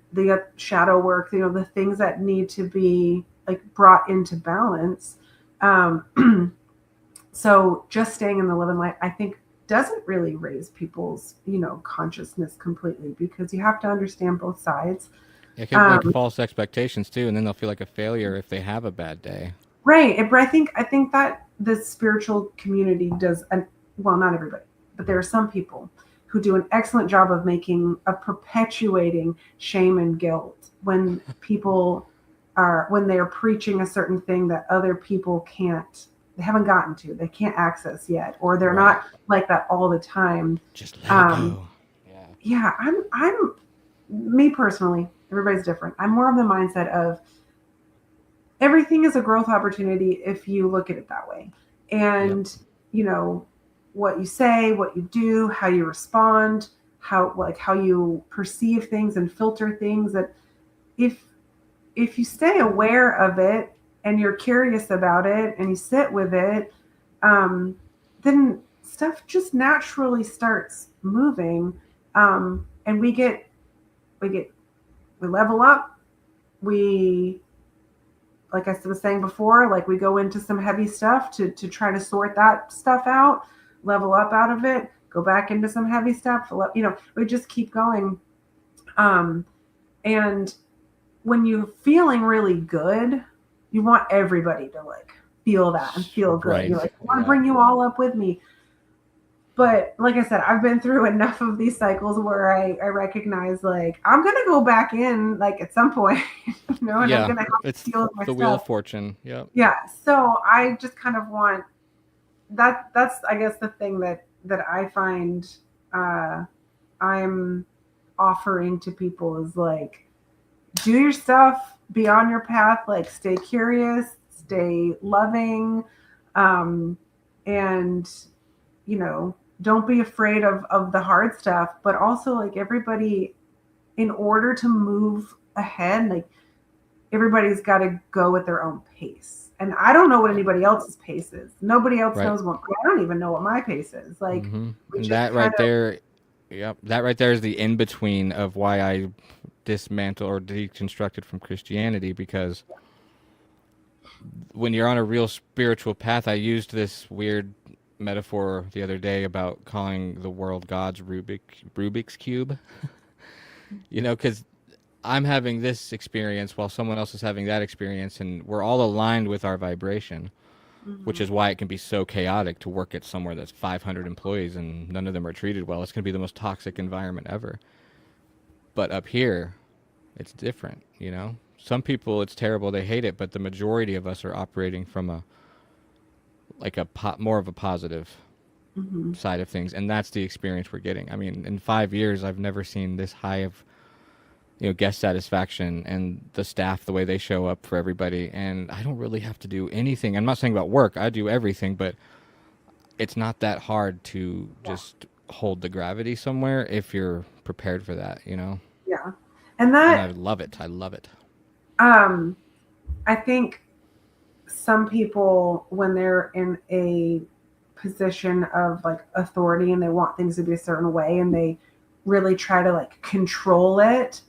shadow work, the things that need to be like brought into balance. So just staying in the love and light, I think, doesn't really raise people's, consciousness completely, because you have to understand both sides. It could make Um, false expectations too, and then they'll feel like a failure if they have a bad day. right. But I think that the spiritual community does, and well, not everybody, but there are some people who do an excellent job of perpetuating shame and guilt when when they're preaching a certain thing that other people can't, they haven't gotten to, they can't access yet, or they're Right. not like that all the time. Just let it Um, go. Yeah. yeah, I'm me personally, everybody's different. I'm more of the mindset of everything is a growth opportunity if you look at it that way. Yep. And, you know, what you say, what you do, how you respond, how you perceive things and filter things, that if if you stay aware of it and you're curious about it and you sit with it, um, then stuff just naturally starts moving. And we we level up. We, like I was saying before, like we go into some heavy stuff to try to sort that stuff out, level up out of it, go back into some heavy stuff. We just keep going. Um, and when you're feeling really good, you want everybody to like feel that and feel good. Right. You're like, I want to Yeah. bring you all up with me. But like I said, I've been through enough of these cycles where I recognize like I'm gonna go back in like at some point, and I'm Yeah. gonna have It's to deal with my the wheel stuff. of fortune. Yep. Yeah. So I just kind of want that's I guess the thing that I find, uh I'm offering to people is like, do your stuff, be on your path, like stay curious, stay loving, um, and don't be afraid of the hard stuff. But also, like, everybody, in order to move ahead. Like everybody's got to go at their own pace. And I don't know what anybody else's pace is. Nobody else Right. knows what, I don't even know what my pace is. Like we And just that kind right there, yep, that right there is the in between of why I dismantle or deconstructed from Christianity, because when you're on a real spiritual path, I used this weird metaphor the other day about calling the world God's Rubik's cube. Because I'm having this experience while someone else is having that experience, and we're all aligned with our vibration, which of, is why it can be so chaotic to work at somewhere that's 500 employees and none of them are treated well. It's going to be the most toxic environment ever. But up here, it's different, Some people, it's terrible, they hate it, but the majority of us are operating from more of a positive mm-hmm. side of things, and that's the experience we're getting. I mean, in 5 years, I've never seen this high of guest satisfaction and the staff, the way they show up for everybody. And I don't really have to do anything. I'm not saying about work. I do everything, but it's not that hard to just hold the gravity somewhere if you're prepared for that, Yeah. And I love it. I love it. I think some people, when they're in a position of like authority and they want things to be a certain way and they really try to like control it,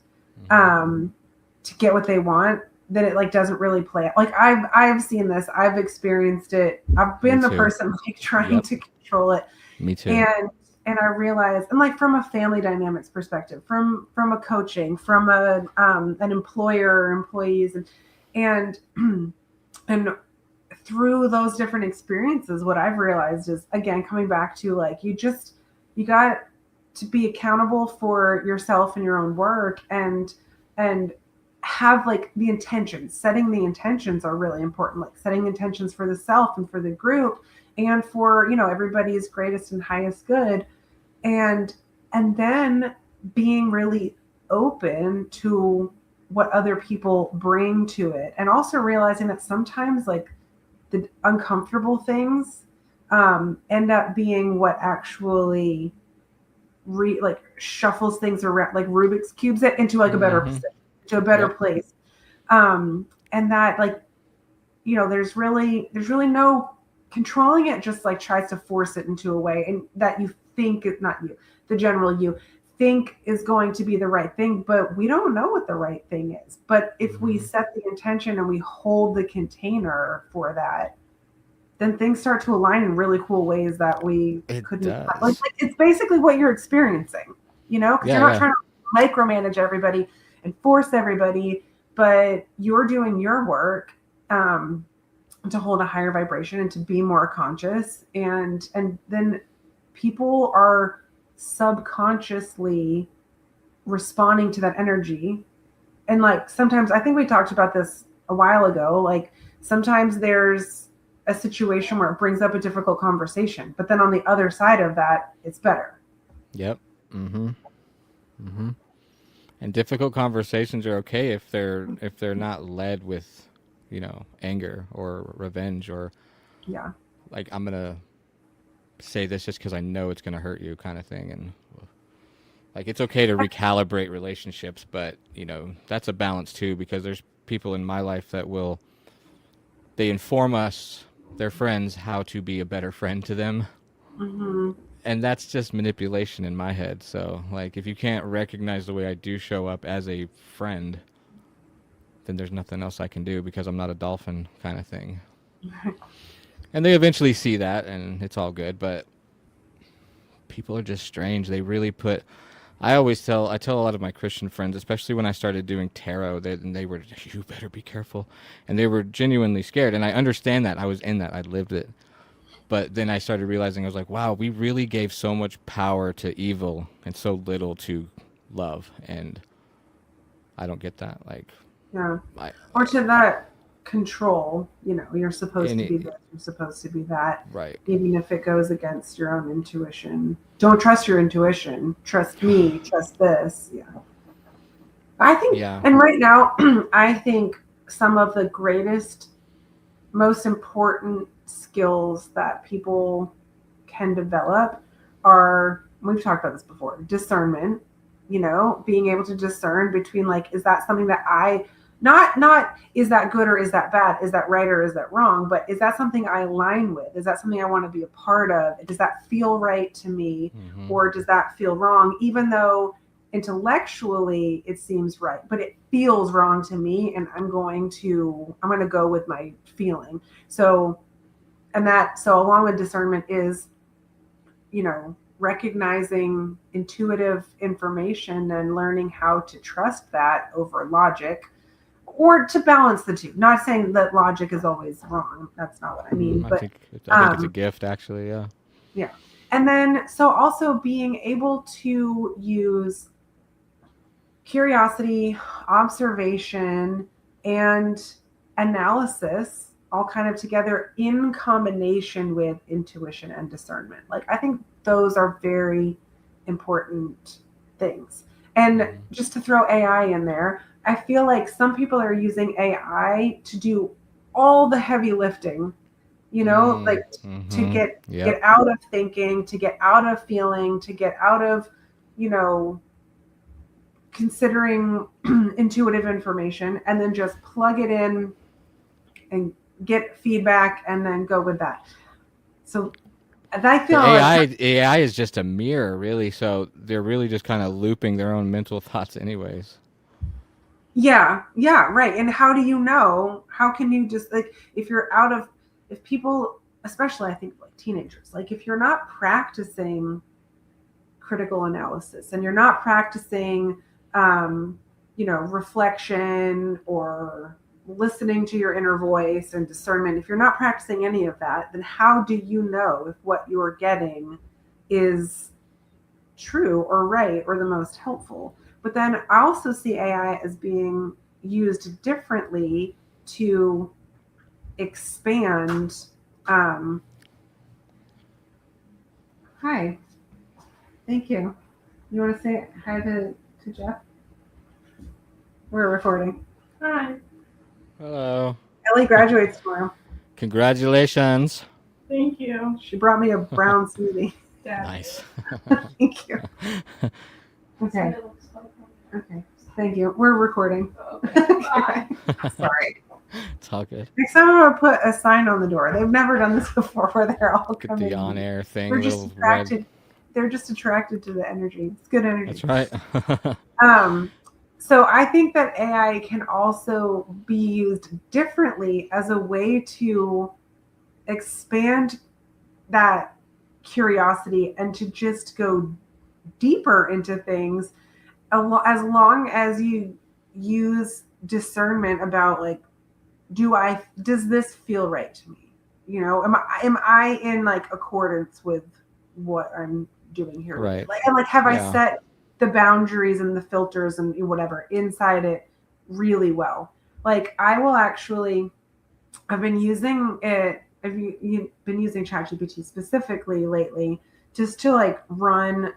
to get what they want, then it like doesn't really play out. Like I've seen this, I've experienced it. I've been the person like trying to control it. Me too. And I realized, and like from a family dynamics perspective, from a coaching, from an employer, employees, and through those different experiences, what I've realized is, again, coming back to like you got to be accountable for yourself and your own work, and have like the intentions. Setting the intentions are really important. Like setting intentions for the self and for the group and for everybody's greatest and highest good, and then being really open to what other people bring to it, and also realizing that sometimes like the uncomfortable things end up being what actually like shuffles things around, like Rubik's cubes it into like a better position, to a better place. And that like, there's really no controlling it, just like tries to force it into a way and that you think is not you, the general you think is going to be the right thing, but we don't know what the right thing is. But if we set the intention and we hold the container for that, then things start to align in really cool ways that we couldn't. Like it's basically what you're experiencing, because you're not trying to micromanage everybody and force everybody, but you're doing your work to hold a higher vibration and to be more conscious, and then people are subconsciously responding to that energy. And like sometimes, I think we talked about this a while ago, like sometimes there's a situation where it brings up a difficult conversation, but then on the other side of that, it's better. Yep. And difficult conversations are okay if they're not led with, anger or revenge or like I'm gonna say this just because I know it's gonna hurt you kind of thing. And like it's okay to recalibrate relationships, but that's a balance too, because there's people in my life that they inform us, their friends, how to be a better friend to them. And that's just manipulation in my head. So like if you can't recognize the way I do show up as a friend, then there's nothing else I can do, because I'm not a dolphin kind of thing. And they eventually see that and it's all good, but people are just strange. They really I tell a lot of my Christian friends, especially when I started doing tarot, they were, you better be careful. And they were genuinely scared. And I understand that. I was in that. I lived it. But then I started realizing, I was like, wow, we really gave so much power to evil and so little to love. And I don't get that. Like, or to that control, you're supposed to be this, you're supposed to be that. Right. Even if it goes against your own intuition. Don't trust your intuition. Trust me. Trust this. Yeah. I think, and right now, I think some of the greatest, most important skills that people can develop are, we've talked about this before, discernment, being able to discern between like, is that something that not is that good or is that bad? Is that right or is that wrong? But is that something I align with? Is that something I want to be a part of? Does that feel right to me? Or does that feel wrong? Even though intellectually it seems right, but it feels wrong to me, and I'm going to go with my feeling. So along with discernment is, recognizing intuitive information and learning how to trust that over logic, or to balance the two. Not saying that logic is always wrong. That's not what I mean. I think it's a gift, actually. Yeah. Yeah. And then, so also being able to use curiosity, observation, and analysis all kind of together in combination with intuition and discernment. Like, I think those are very important things. And just to throw AI in there, I feel like some people are using AI to do all the heavy lifting, like to get out of thinking, to get out of feeling, to get out of, considering intuitive information, and then just plug it in and get feedback and then go with that. So I feel AI is just a mirror, really. So they're really just kind of looping their own mental thoughts anyways. Yeah, right. And how do you know? How can you just, like, if people, especially I think like teenagers, like if you're not practicing critical analysis and you're not practicing reflection or listening to your inner voice and discernment, if you're not practicing any of that, then how do you know if what you're getting is true or right or the most helpful? But then I also see AI as being used differently to expand. Hi, thank you. You want to say hi to Jeff? We're recording. Hi. Hello. Ellie graduates tomorrow. Congratulations. Thank you. She brought me a brown smoothie. Nice. Thank you. Okay. Okay. Thank you. We're recording. Okay. Sorry. It's all good. Next time I'm going to put a sign on the door. They've never done this before where they're all Get coming. the on-air thing. They're just attracted. They're just attracted to the energy. It's good energy. That's right. So I think that AI can also be used differently as a way to expand that curiosity and to just go deeper into things, as long as you use discernment about, like, does this feel right to me? Am I in like accordance with what I'm doing here? Right. Like have I set the boundaries and the filters and whatever inside it really well? Like, I've been using it. You've been using ChatGPT specifically lately just to like run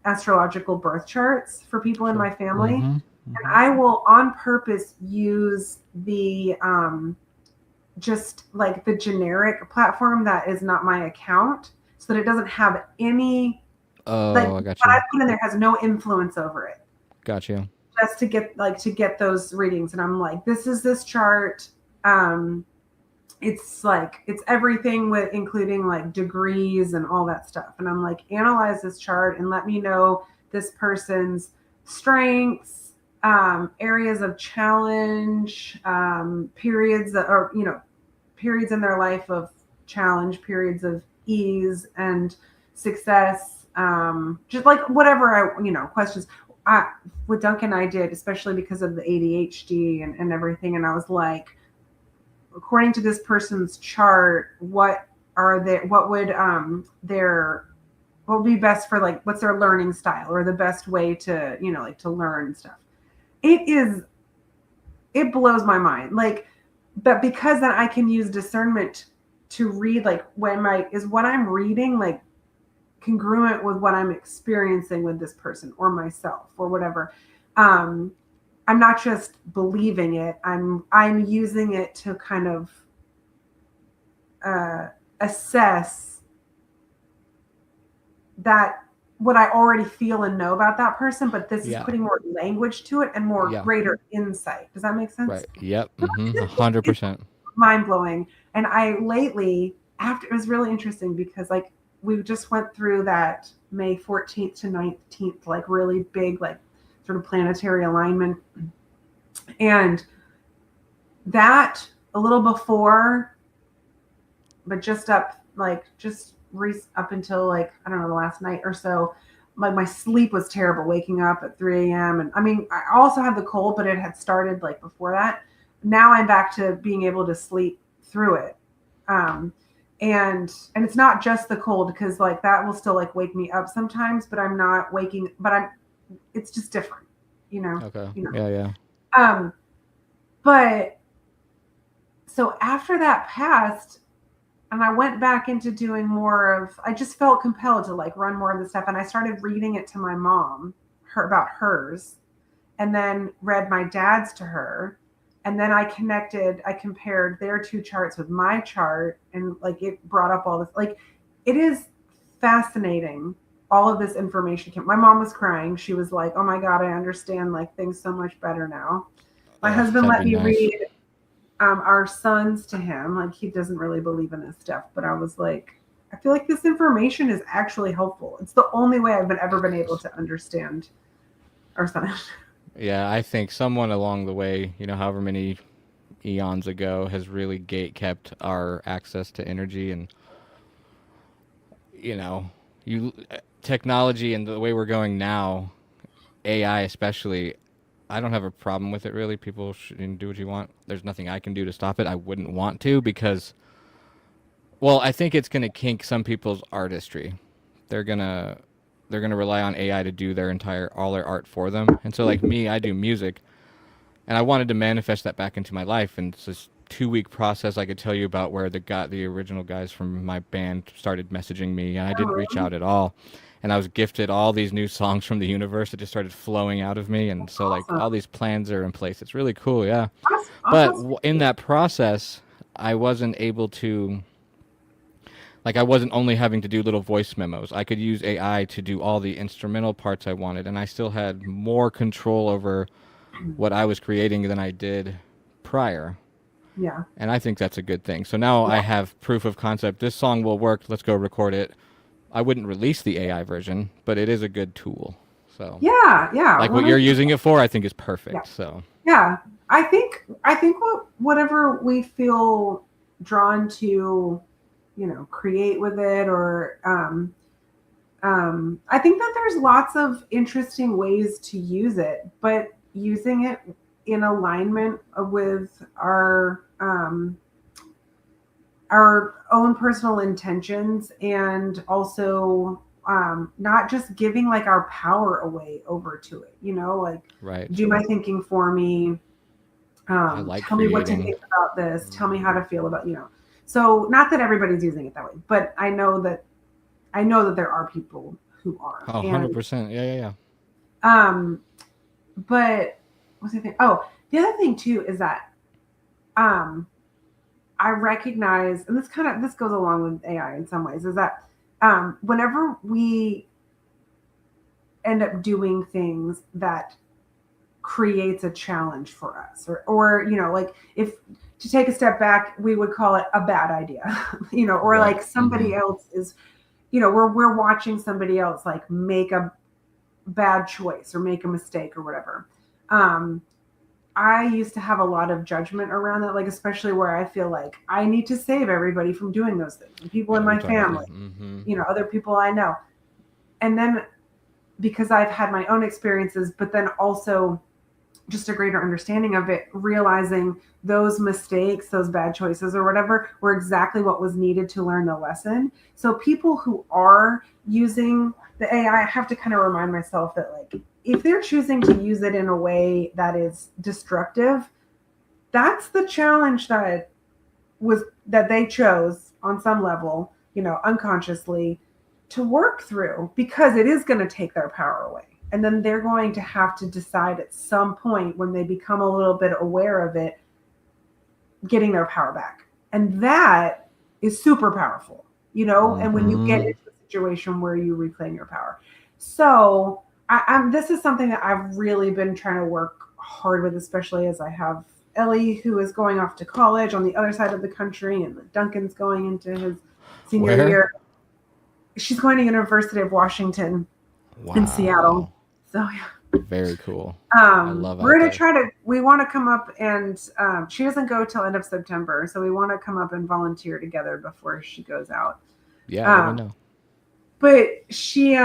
astrological birth charts for people in my family. And I will on purpose use the just like the generic platform that is not my account, so that it doesn't have any I got you. What I put in there has no influence over it. Got you. Just to get those readings. And I'm like, this is this chart. It's everything with including like degrees and all that stuff. And I'm like, analyze this chart and let me know this person's strengths, areas of challenge, periods that are, periods in their life of challenge, periods of ease and success, just like whatever questions. What Duncan and I did, especially because of the ADHD and everything, and I was like, according to this person's chart, what would be best for, like, what's their learning style or the best way to to learn stuff. It blows my mind, like, but because then I can use discernment to read, like, is what I'm reading like congruent with what I'm experiencing with this person or myself or whatever. I'm not just believing it. I'm using it to kind of assess that what I already feel and know about that person, but this is Yeah. putting more language to it and more Yeah. greater insight. Does that make sense? Right. Yep. 100%. Mind blowing. And I lately, after it was really interesting because like we just went through that May 14th to 19th, like really big, like sort of planetary alignment. And that a little before, but just up, like just up until like, I don't know, the last night or so, my sleep was terrible, waking up at 3 a.m. And I mean, I also had the cold, but it had started like before that. Now I'm back to being able to sleep through it. Um, and it's not just the cold because like that will still like wake me up sometimes, but I'm not waking, but it's just different, you know? Okay. You know? Yeah. Yeah. Um, but so after that passed, and I went back into doing more of, I just felt compelled to like run more of the stuff. And I started reading it to my mom, about hers, and then read my dad's to her. And then I compared their two charts with my chart, and like it brought up all this. Like it is fascinating. All of this information came. My mom was crying. She was like, "Oh my God, I understand like things so much better now." My Oh, husband that'd let be me nice. read our sons to him. Like he doesn't really believe in this stuff, but I was like, I feel like this information is actually helpful. It's the only way I've ever been able to understand our son. Yeah, I think someone along the way, however many eons ago, has really gate kept our access to energy, and you know, you technology and the way we're going now, AI especially. I don't have a problem with it really. People should do what you want. There's nothing I can do to stop it. I wouldn't want to because, well, I think it's gonna kink some people's artistry. They're gonna they're gonna rely on AI to do all their art for them. And so like me, I do music, and I wanted to manifest that back into my life. And it's this 2 week process I could tell you about where the original guys from my band started messaging me, and I didn't reach out at all. And I was gifted all these new songs from the universe that just started flowing out of me. And so like Awesome. all these plans are in place. It's really cool, yeah. That's, But that's in that process, I wasn't able to, like, I wasn't only having to do little voice memos. I could use AI to do all the instrumental parts I wanted, and I still had more control over what I was creating than I did prior. yeah. And I think that's a good thing. So now I Yeah. have proof of concept. This song will work. Let's go record it. I wouldn't release the AI version, but it is a good tool. So, Yeah. Yeah. like what you're 100%. using it for, I think is Yeah. perfect. So, Yeah. I think whatever we feel drawn to, create with it, or I think that there's lots of interesting ways to use it, but using it in alignment with our own personal intentions, and also not just giving like our power away over to it, like right. do my thinking for me. I like Tell me what to creating. think about this. Tell me how to feel about, So not that everybody's using it that way, but I know that there are people who are. Oh, And 100%. Yeah, yeah, yeah. um, but what's the thing? Oh, the other thing too is that um I recognize, and this goes along with AI in some ways, is that whenever we end up doing things that creates a challenge for us, or like if to take a step back, we would call it a bad idea, or Right. like somebody else is, we're watching somebody else like make a bad choice or make a mistake or whatever. Um, I used to have a lot of judgment around that, like especially where I feel like I need to save everybody from doing those things, and people in Yeah, we my talked about family, that. Mm-hmm. other people I know. And then because I've had my own experiences, but then also just a greater understanding of it, realizing those mistakes, those bad choices or whatever were exactly what was needed to learn the lesson. So people who are using the AI, I have to kind of remind myself that like if they're choosing to use it in a way that is destructive, that's the challenge that they chose on some level, unconsciously, to work through, because it is going to take their power away. And then they're going to have to decide at some point when they become a little bit aware of it, getting their power back. And that is super powerful, and when you get Mm-hmm. into a situation where you reclaim your power. So this is something that I've really been trying to work hard with, especially as I have Ellie, who is going off to college on the other side of the country, and Duncan's going into his senior Where? year. She's going to University of Washington in Seattle. Wow. So Very cool. I love we're out gonna there. try to. We want to come up and she doesn't go till end of September, so we want to come up and volunteer together before she goes out. Yeah, let me Um, know. but she,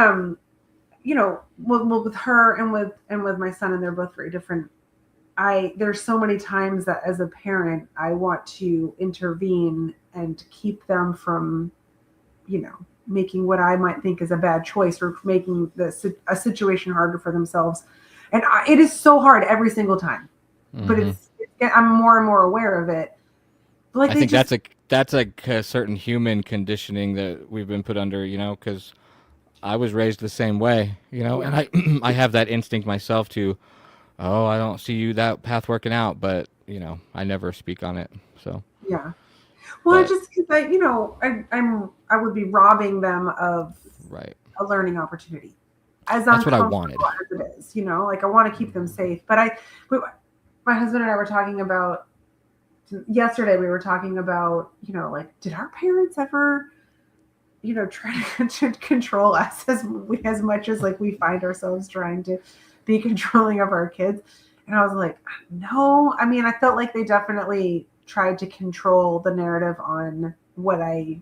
with her and with my son, and they're both very different. There's so many times that as a parent, I want to intervene and keep them from, making what I might think is a bad choice or making a situation harder for themselves. And it is so hard every single time, but Hmm. I'm more and more aware of it. Like I think that's a certain human conditioning that we've been put under, because I was raised the same way, yeah, and I I have that instinct myself to, oh, I don't see you that path working out, but I never speak on it. So, yeah. Well, but just because I would be robbing them of right, a learning opportunity, as that's what I wanted. uncomfortable as it is. Like I want to keep them safe. My husband and I were talking about yesterday. We were talking about like, did our parents ever try to control us as much as like we find ourselves trying to be controlling of our kids? And I was like, no. I mean, I felt like they definitely tried to control the narrative on what I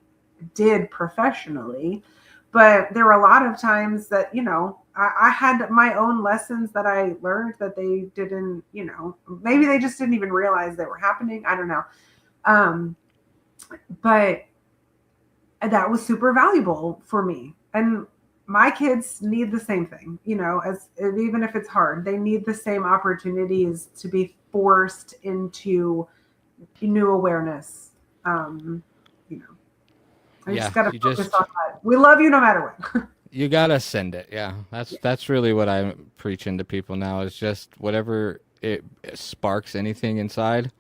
did professionally. But there were a lot of times that, I had my own lessons that I learned that they didn't, maybe they just didn't even realize they were happening. I don't know. Um, but that was super valuable for me. And my kids need the same thing, as even if it's hard, they need the same opportunities to be forced into new awareness. Um, you know, I just Yeah, got to you focus just on that. We love you no matter what. you gotta send it. Yeah, that's really what I'm preaching to people now. Is just whatever it sparks anything inside,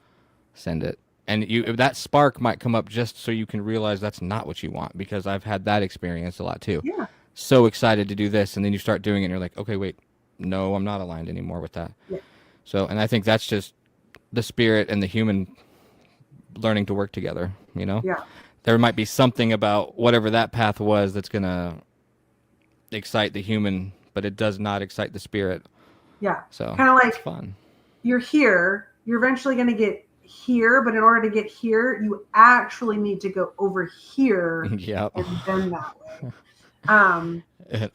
send it. And that spark might come up just so you can realize that's not what you want, because I've had that experience a lot too. Yeah. So excited to do this, and then you start doing it and you're like, okay, wait, no, I'm not aligned anymore with that. Yeah. So, and I think that's just the spirit and the human learning to work together, Yeah. There might be something about whatever that path was that's going to excite the human, but it does not excite the spirit. Yeah. So, Kind of it's like fun. you're here, you're eventually going to get here, but in order to get here, you actually need to go over here Yep. and then that way. Um,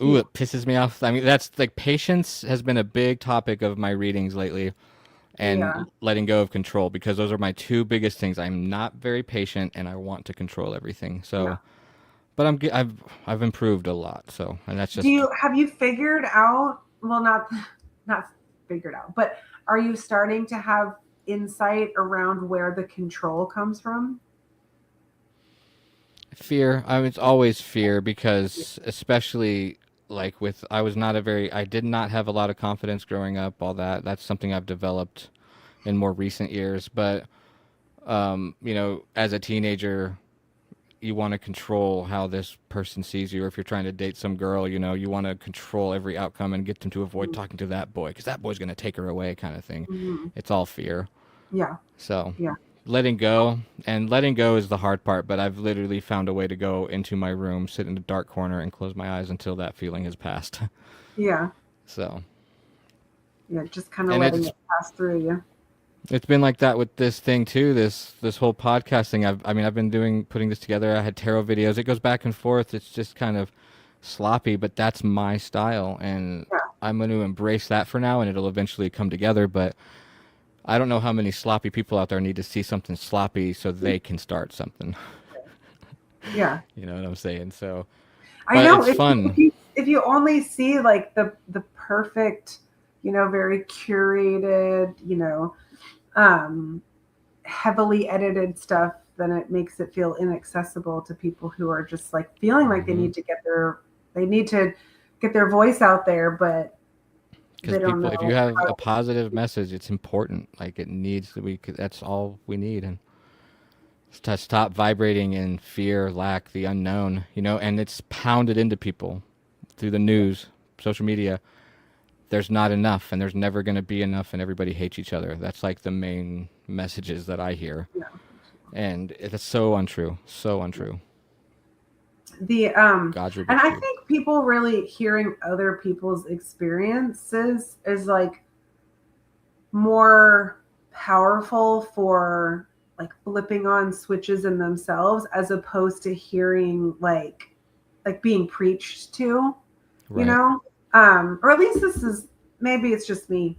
Ooh, it pisses me off. I mean, that's like patience has been a big topic of my readings lately, yeah. and letting go of control, because those are my two biggest things. I'm not very patient and I want to control everything. Yeah. So, but I've improved a lot. So, and that's just Have you figured out, well, not figured out, but are you starting to have insight around where the control comes from? fear. I mean, it's always fear, because especially like I did not have a lot of confidence growing up, all that. That's something I've developed in more recent years. But, as a teenager, you want to control how this person sees you. Or if you're trying to date some girl, you want to control every outcome and get them to avoid talking to that boy, because that boy's going to take her away, kind of thing. Mm-hmm. It's all fear. Yeah. So Yeah. letting go is the hard part, but I've literally found a way to go into my room, sit in a dark corner, and close my eyes until that feeling has passed. Yeah. So, Yeah. Just kind of and letting it pass through you. it's been like that with this thing too. This whole podcast thing. I've been putting this together. I had tarot videos. It goes back and forth. It's just kind of sloppy, but that's my style, and Yeah. I'm going to embrace that for now, and it'll eventually come together. But I don't know how many sloppy people out there need to see something sloppy so they can start something. Yeah. You know what I'm saying? So, I but know it's fun. if you only see like the perfect, very curated, heavily edited stuff, then it makes it feel inaccessible to people who are just like feeling like Mhm. they need to get their voice out there, but Because they don't people, if you know have how a to. positive message, it's important. Like it needs to be. That's all we need, and to stop vibrating in fear, lack, the unknown. And it's pounded into people through the news. social media, there's not enough and there's never going to be enough and everybody hates each other. That's like the main messages that I hear. Yeah. And it's so untrue. So untrue. The God's and rebuke I you. think people really hearing other people's experiences is like more powerful for like flipping on switches in themselves as opposed to hearing like being preached to, you Right. know? Or at least this is, maybe it's just me.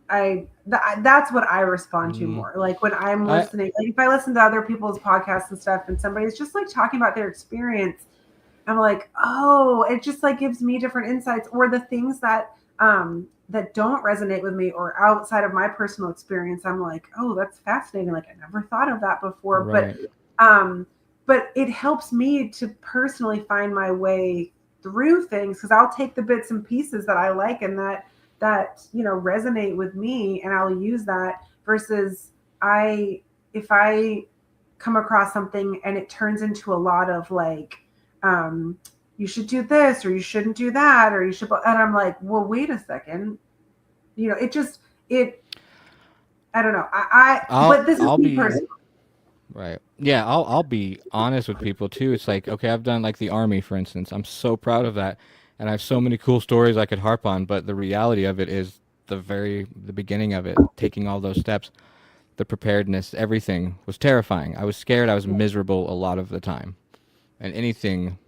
That's what I respond to Mm. more. Like when I'm I listening, like if I listen to other people's podcasts and stuff and somebody's just like talking about their experience, I'm like, oh, it just like gives me different insights, or the things that don't resonate with me or outside of my personal experience. I'm like, oh, that's fascinating. Like I never thought of that before. right. But it helps me to personally find my way through things because I'll take the bits and pieces that I like and that resonate with me, and I'll use that versus I if I come across something and it turns into a lot of like you should do this or you shouldn't do that or you should, and I'm like, well, wait a second, it just it I don't know. I'll But this is I'll me be personally. right. Yeah, I'll be honest with people too. It's like, okay, I've done like the army, for instance. I'm so proud of that. And I have so many cool stories I could harp on, but the reality of it is the beginning of it, taking all those steps, the preparedness, everything was terrifying. I was scared, I was miserable a lot of the time. And anything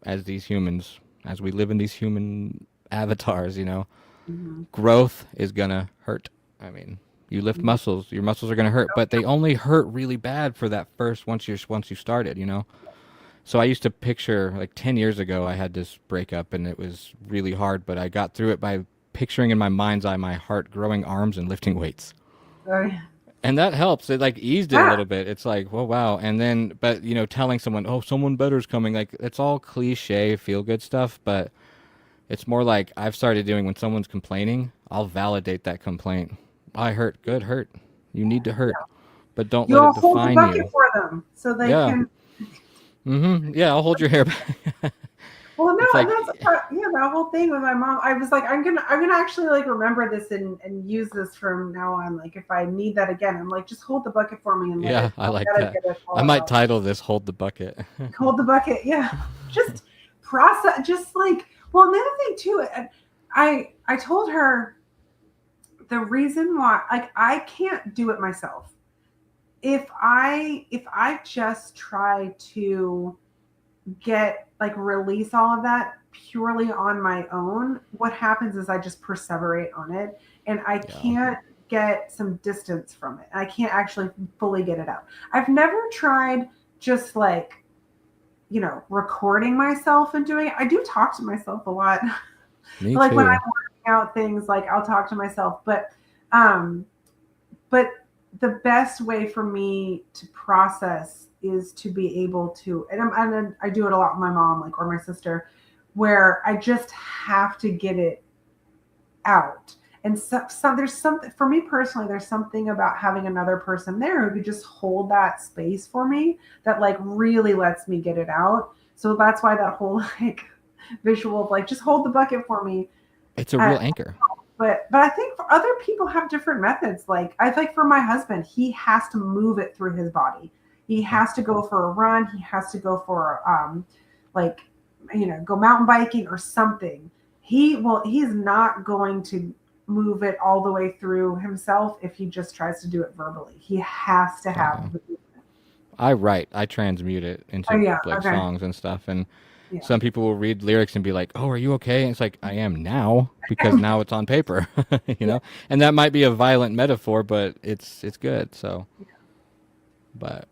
as these humans, as we live in these human avatars, Mm-hmm. growth is gonna hurt. I mean, you lift Mm-hmm. muscles, your muscles are gonna hurt, but they only hurt really bad for that first once you started. So I used to picture like 10 years ago I had this breakup and it was really hard, but I got through it by picturing in my mind's eye my heart growing arms and lifting weights. Oh, yeah. And that helps. It like eased it a Yeah. little bit. It's like, oh wow. And then but telling someone, "Oh, someone better's coming." Like it's all cliche feel good stuff, but it's more like I've started doing when someone's complaining, I'll validate that complaint. I hurt. Good, hurt. You need to hurt, but don't let You'll it hold the define bucket you. for them so they Yeah. can. Yeah, I'll hold your hair back. Well, no, It's and like, that's that whole thing with my mom. I was like, I'm gonna actually like remember this and use this from now on. Like if I need that again, I'm like, just hold the bucket for me and let yeah, it. I I'll like gotta that. get it I all might out. title this "Hold the Bucket." Hold the bucket, yeah. Just process. Just like, well, another thing too. I told her the reason why, like, I can't do it myself. If I just try to get like release all of that purely on my own, what happens is I just perseverate on it and I Yeah. can't get some distance from it. I can't actually fully get it out. I've never tried just like, recording myself and doing it. I do talk to myself a lot. Me Like when I'm too. working out things, like I'll talk to myself, um but the best way for me to process is to be able to, and I do it a lot with my mom, like, or my sister, where I just have to get it out. And so there's something for me personally, there's something about having another person there who could just hold that space for me that like really lets me get it out. So that's why that whole like visual of like, just hold the bucket for me. It's a Uh, real anchor. but I think for other people have different methods. Like I think for my husband, he has to move it through his body. He has to go for a run. He has to go for like go mountain biking or something. He's not going to move it all the way through himself if he just tries to do it verbally. He has to have Yeah. the movement. I write. I transmute it Oh into yeah, like okay. songs and stuff. And Yeah. some people will read lyrics and be like, "Oh, are you okay?" And it's like, "I am now because now it's on paper." you Yeah. know? And that might be a violent metaphor, but it's good. So, but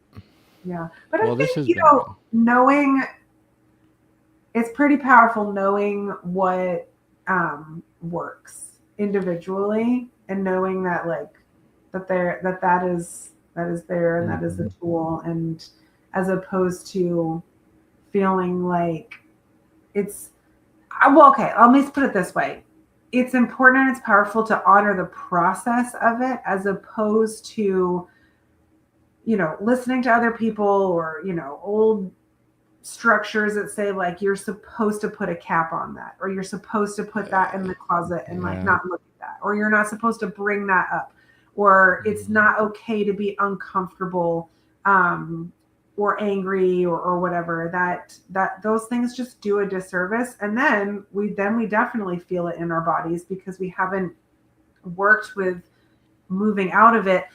Yeah. But I well, this think, has been good. knowing it's pretty powerful knowing what works individually and knowing that like that is there and that is a Mhm. tool, and as opposed to feeling like it's well, okay, let me put it this way. It's important and it's powerful to honor the process of it as opposed to listening to other people or old structures that say like you're supposed to put a cap on that, or you're supposed to put that in the closet and like not look at that, or you're not supposed to bring that up, or it's not okay to be uncomfortable or angry or whatever. That those things just do a disservice, and then we definitely feel it in our bodies because we haven't worked with moving out of it,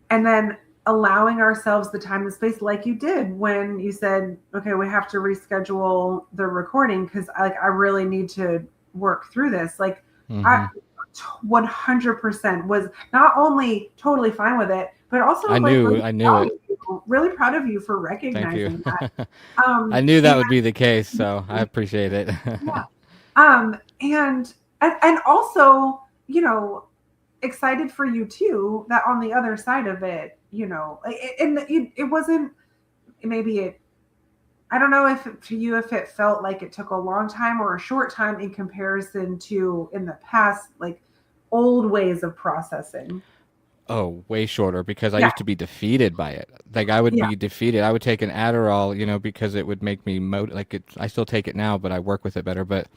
and then allowing ourselves the time and space, like you did when you said, okay, we have to reschedule the recording because I really need to work through this. Like I 100% was not only totally fine with it, but also I knew it. Really proud of you for Thank you. recognizing that. I knew that would be the case, so I appreciate it. Yeah. And also, you know, excited for you too, that on the other side of it, you know, it wasn't, maybe it, I don't know if to you, if it felt like it took a long time or a short time in comparison to in the past, like old ways of processing. Oh, way shorter, because I used to be defeated by it. Like I would be defeated. I would take an Adderall, you know, because it would make me I still take it now, but I work with it better. But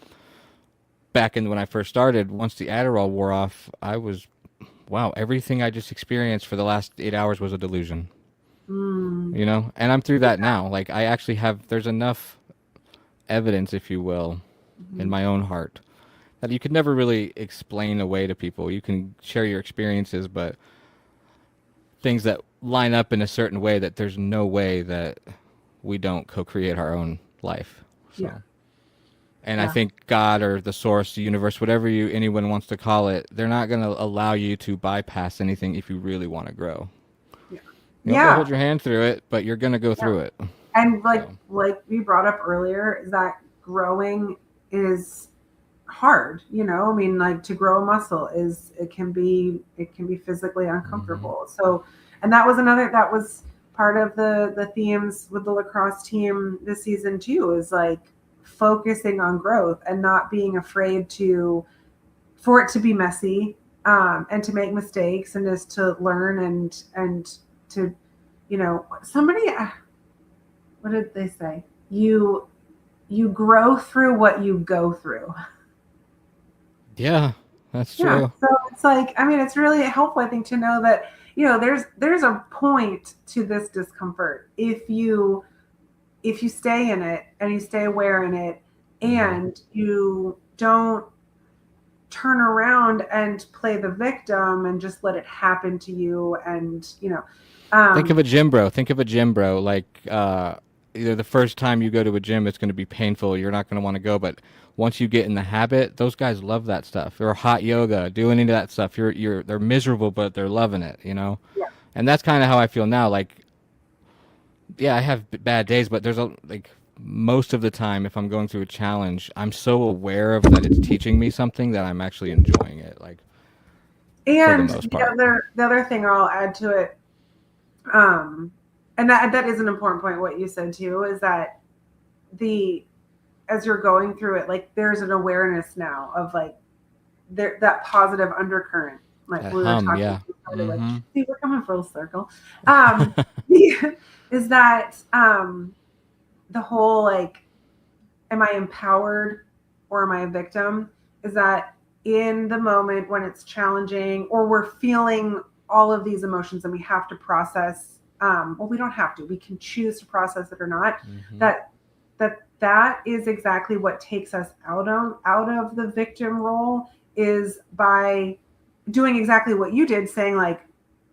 back when I first started, once the Adderall wore off, I was, wow, everything I just experienced for the last 8 hours was a delusion. You know, and I'm through that now. Like I actually there's enough evidence, if you will, in my own heart that you could never really explain away to people. You can share your experiences, but things that line up in a certain way that there's no way that we don't co-create our own life. So. Yeah. And I think God or the source, the universe, whatever anyone wants to call it, they're not going to allow you to bypass anything if you really want to grow. They'll hold your hand through it, but you're going to go through it. And like we brought up earlier, is that growing is hard, you know? I mean, like to grow a muscle it can be physically uncomfortable. So, and that was part of the themes with the lacrosse team this season too, is like focusing on growth and not being afraid for it to be messy, and to make mistakes and just to learn and to, you know, somebody, what did they say? You grow through what you go through. Yeah, that's true. Yeah, so it's like, I mean, it's really helpful, I think, to know that, you know, there's a point to this discomfort if you stay in it and you stay aware in it and you don't turn around and play the victim and just let it happen to you. And, you know, think of a gym bro. Like either the first time you go to a gym, it's going to be painful. You're not going to want to go. But once you get in the habit, those guys love that stuff. Or hot yoga, doing any of that stuff. They're miserable, but they're loving it, you know? Yeah. And that's kind of how I feel now. Like, yeah, I have bad days, but there's most of the time, if I'm going through a challenge, I'm so aware of that it's teaching me something that I'm actually enjoying it. Like, and for the most part. The other thing I'll add to it, and that is an important point, what you said too, is that as you're going through it, like there's an awareness now of like that positive undercurrent. Like we were talking about, like, see, we're coming full circle. Is that the whole like, am I empowered or am I a victim? Is that in the moment when it's challenging or we're feeling all of these emotions and we have to process, well, we don't have to, we can choose to process it or not. That is exactly what takes us out of the victim role, is by doing exactly what you did, saying like,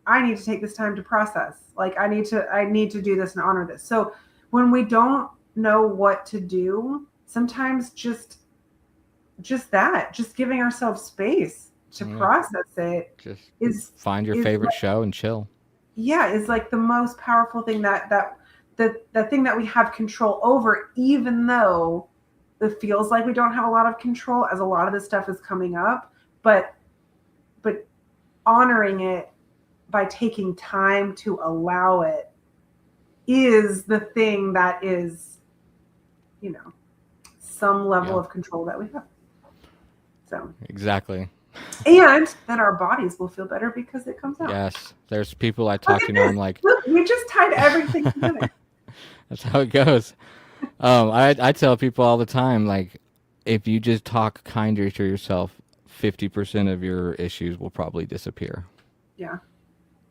I need to take this time to process. Like I need to do this and honor this. So when we don't know what to do, sometimes just giving ourselves space to process it find your favorite show and chill. Yeah, is like the most powerful thing that the thing that we have control over, even though it feels like we don't have a lot of control as a lot of this stuff is coming up, but honoring it by taking time to allow it is the thing that is, you know, some level of control that we have. So exactly. And then our bodies will feel better because it comes out. Yes. There's people I talk to now, I'm like, look, we just tied everything together. That's how it goes. I tell people all the time, like, if you just talk kinder to yourself, 50% of your issues will probably disappear. Yeah.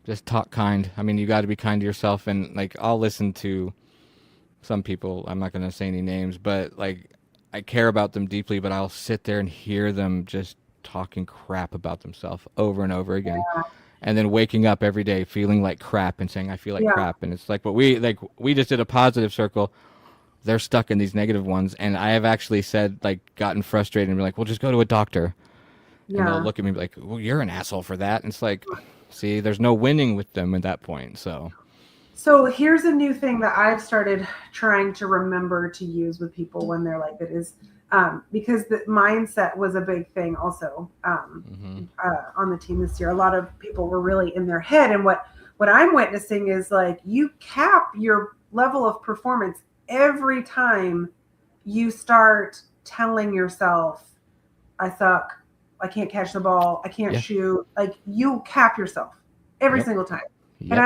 Just talk kind. I mean, you got to be kind to yourself. And, like, I'll listen to some people. I'm not going to say any names, but, like, I care about them deeply, but I'll sit there and hear them just talking crap about themselves over and over again. And then waking up every day feeling like crap and saying, I feel like Yeah. crap. And it's like, but we just did a positive circle. They're stuck in these negative ones. And I have actually said, like, gotten frustrated and be like, well, just go to a doctor. And they'll Yeah. look at me like, well, you're an asshole for that. And it's like, see, there's no winning with them at that point. So, So here's a new thing that I've started trying to remember to use with people when they're like that is because the mindset was a big thing also hmm on the team this year. A lot of people were really in their head, and what I'm witnessing is like you cap your level of performance every time you start telling yourself, "I suck. I can't catch the ball. I can't yeah, shoot." Like you cap yourself every yep, single time, and yep,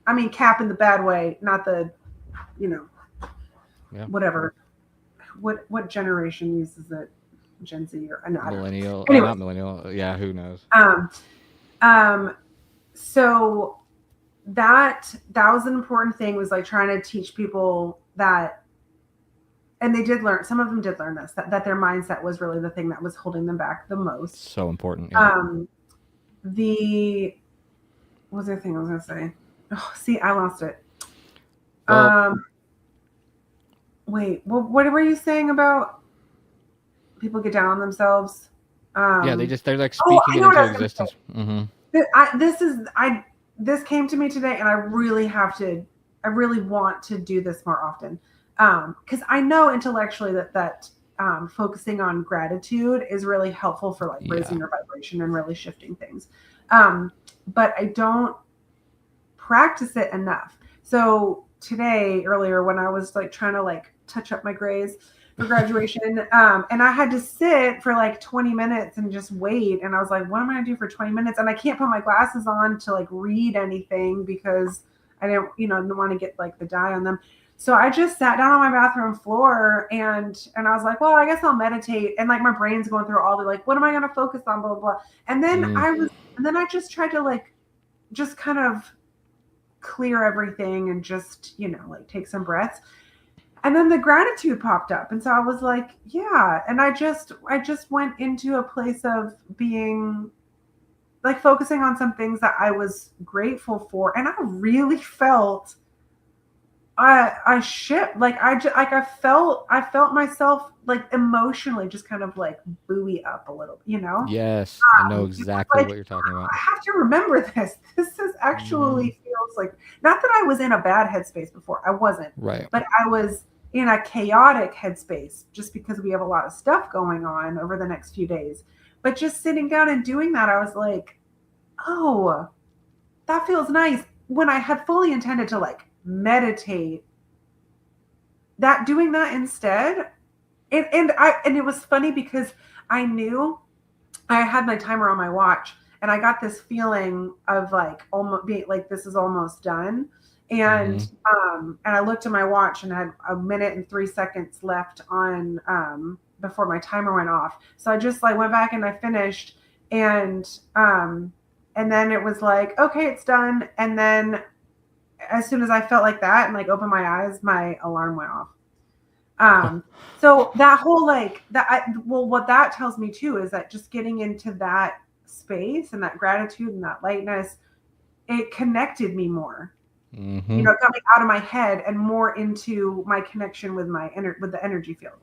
I mean cap in the bad way, not the you know yeah. whatever. What generation uses it? Gen Z or no, I don't know. Millennial, Anyways, not millennial. Yeah, who knows? um, um, so that was an important thing was like trying to teach people that, and they did learn. Some of them did learn this that their mindset was really the thing that was holding them back the most. So important. Yeah. Um, the what was the other thing I was gonna say? Oh, see, I lost it. Well, Um, wait, what were you saying about people get down on themselves? yeah, Um, they're like oh, speaking I it know what I into was going to say. existence. Hmm This came to me today, and I really have to. I really want to do this more often because I know intellectually that focusing on gratitude is really helpful for like Yeah. raising your vibration and really shifting things. Um, but I don't practice it enough. So today, earlier, when I was like trying to like touch up my grades for graduation, and I had to sit for like 20 minutes and just wait. And I was like, what am I gonna do for 20 minutes? And I can't put my glasses on to like read anything because I didn't want to get like the dye on them. So I just sat down on my bathroom floor and I was like, well, I guess I'll meditate. And like my brain's going through all the like, what am I gonna focus on? Blah blah blah. Mm, And then I just tried to like just kind of clear everything and just, like take some breaths. And then the gratitude popped up. And so I was like, yeah. And I just went into a place of being like focusing on some things that I was grateful for. And I really felt I shipped like I felt myself like emotionally just kind of like buoy up a little, yes, I know It was exactly like what you're talking about. I have to remember this. This is Hmm actually feels like not that I was in a bad headspace before. I wasn't, Right. but I was in a chaotic headspace just because we have a lot of stuff going on over the next few days. But just sitting down and doing that, I was like, oh, that feels nice. When I had fully intended to like meditate, that doing that instead, and it was funny because I knew I had my timer on my watch and I got this feeling of like almost being like this is almost done. hmm And I looked at my watch and had a minute and 3 seconds left on before my timer went off. So I just like went back and I finished and um and then it was like, okay, it's done. And then as soon as I felt like that and like opened my eyes, my alarm went off. Um, so that whole like well, what that tells me too is that just getting into that space and that gratitude and that lightness, it connected me more. hmm Coming out of my head and more into my connection with with the energy field.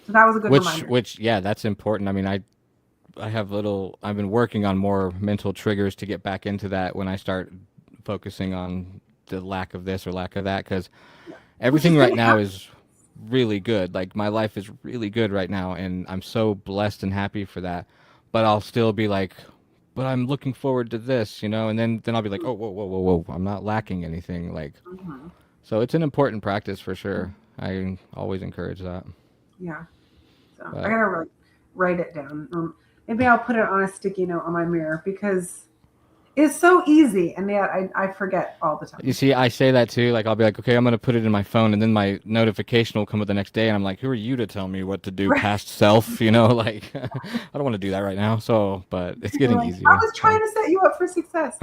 So that was a good reminder. Which, yeah, that's important. I mean, I've been working on more mental triggers to get back into that when I start focusing on the lack of this or lack of that, because Which everything is right getting now is really good. Like, my life is really good right now, and I'm so blessed and happy for that. But I'll still be like, but I'm looking forward to this, and then I'll be like, oh, whoa, whoa, whoa, whoa, I'm not lacking anything. Like, Mhm. so it's an important practice for sure. I always encourage that. Yeah. So I But gotta write it down. Maybe I'll put it on a sticky note on my mirror because It's so easy, and yet I forget all the time. You see, I say that too. Like, I'll be like, okay, I'm gonna put it in my phone, and then my notification will come up the next day, and I'm like, who are you to tell me what to do, Right. past self? Like, I don't want to do that right now. So, but it's You're getting like, I easier. was trying to set you up for success.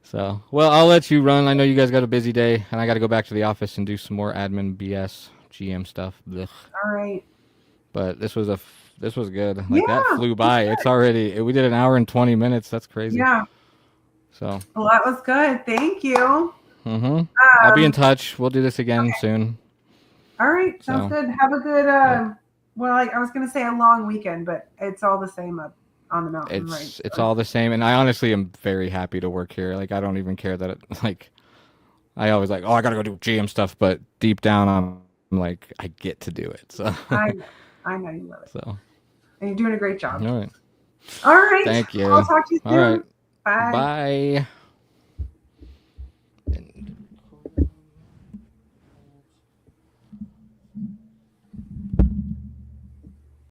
So, well, I'll let you run. I know you guys got a busy day, and I got to go back to the office and do some more admin BS, GM stuff. Blech. All right. But this was good. Like, that Yeah. flew by. It's already we did an hour and 20 minutes. That's crazy. Yeah. So, Well, that was good. Thank you. I'll be in touch. We'll do this again soon. All right. Sounds So, good. Have a good, yeah. well, I was going to say a long weekend, but it's all the same up on the mountain, right? It's all the same, and I honestly am very happy to work here. Like, I don't even care that like I always like, oh, I gotta go do GM stuff, but deep down I'm like, I get to do it. So I know you love it. so And you're doing a great job. all right. All right. Thank you. I'll talk to you All soon. right. Bye. Bye.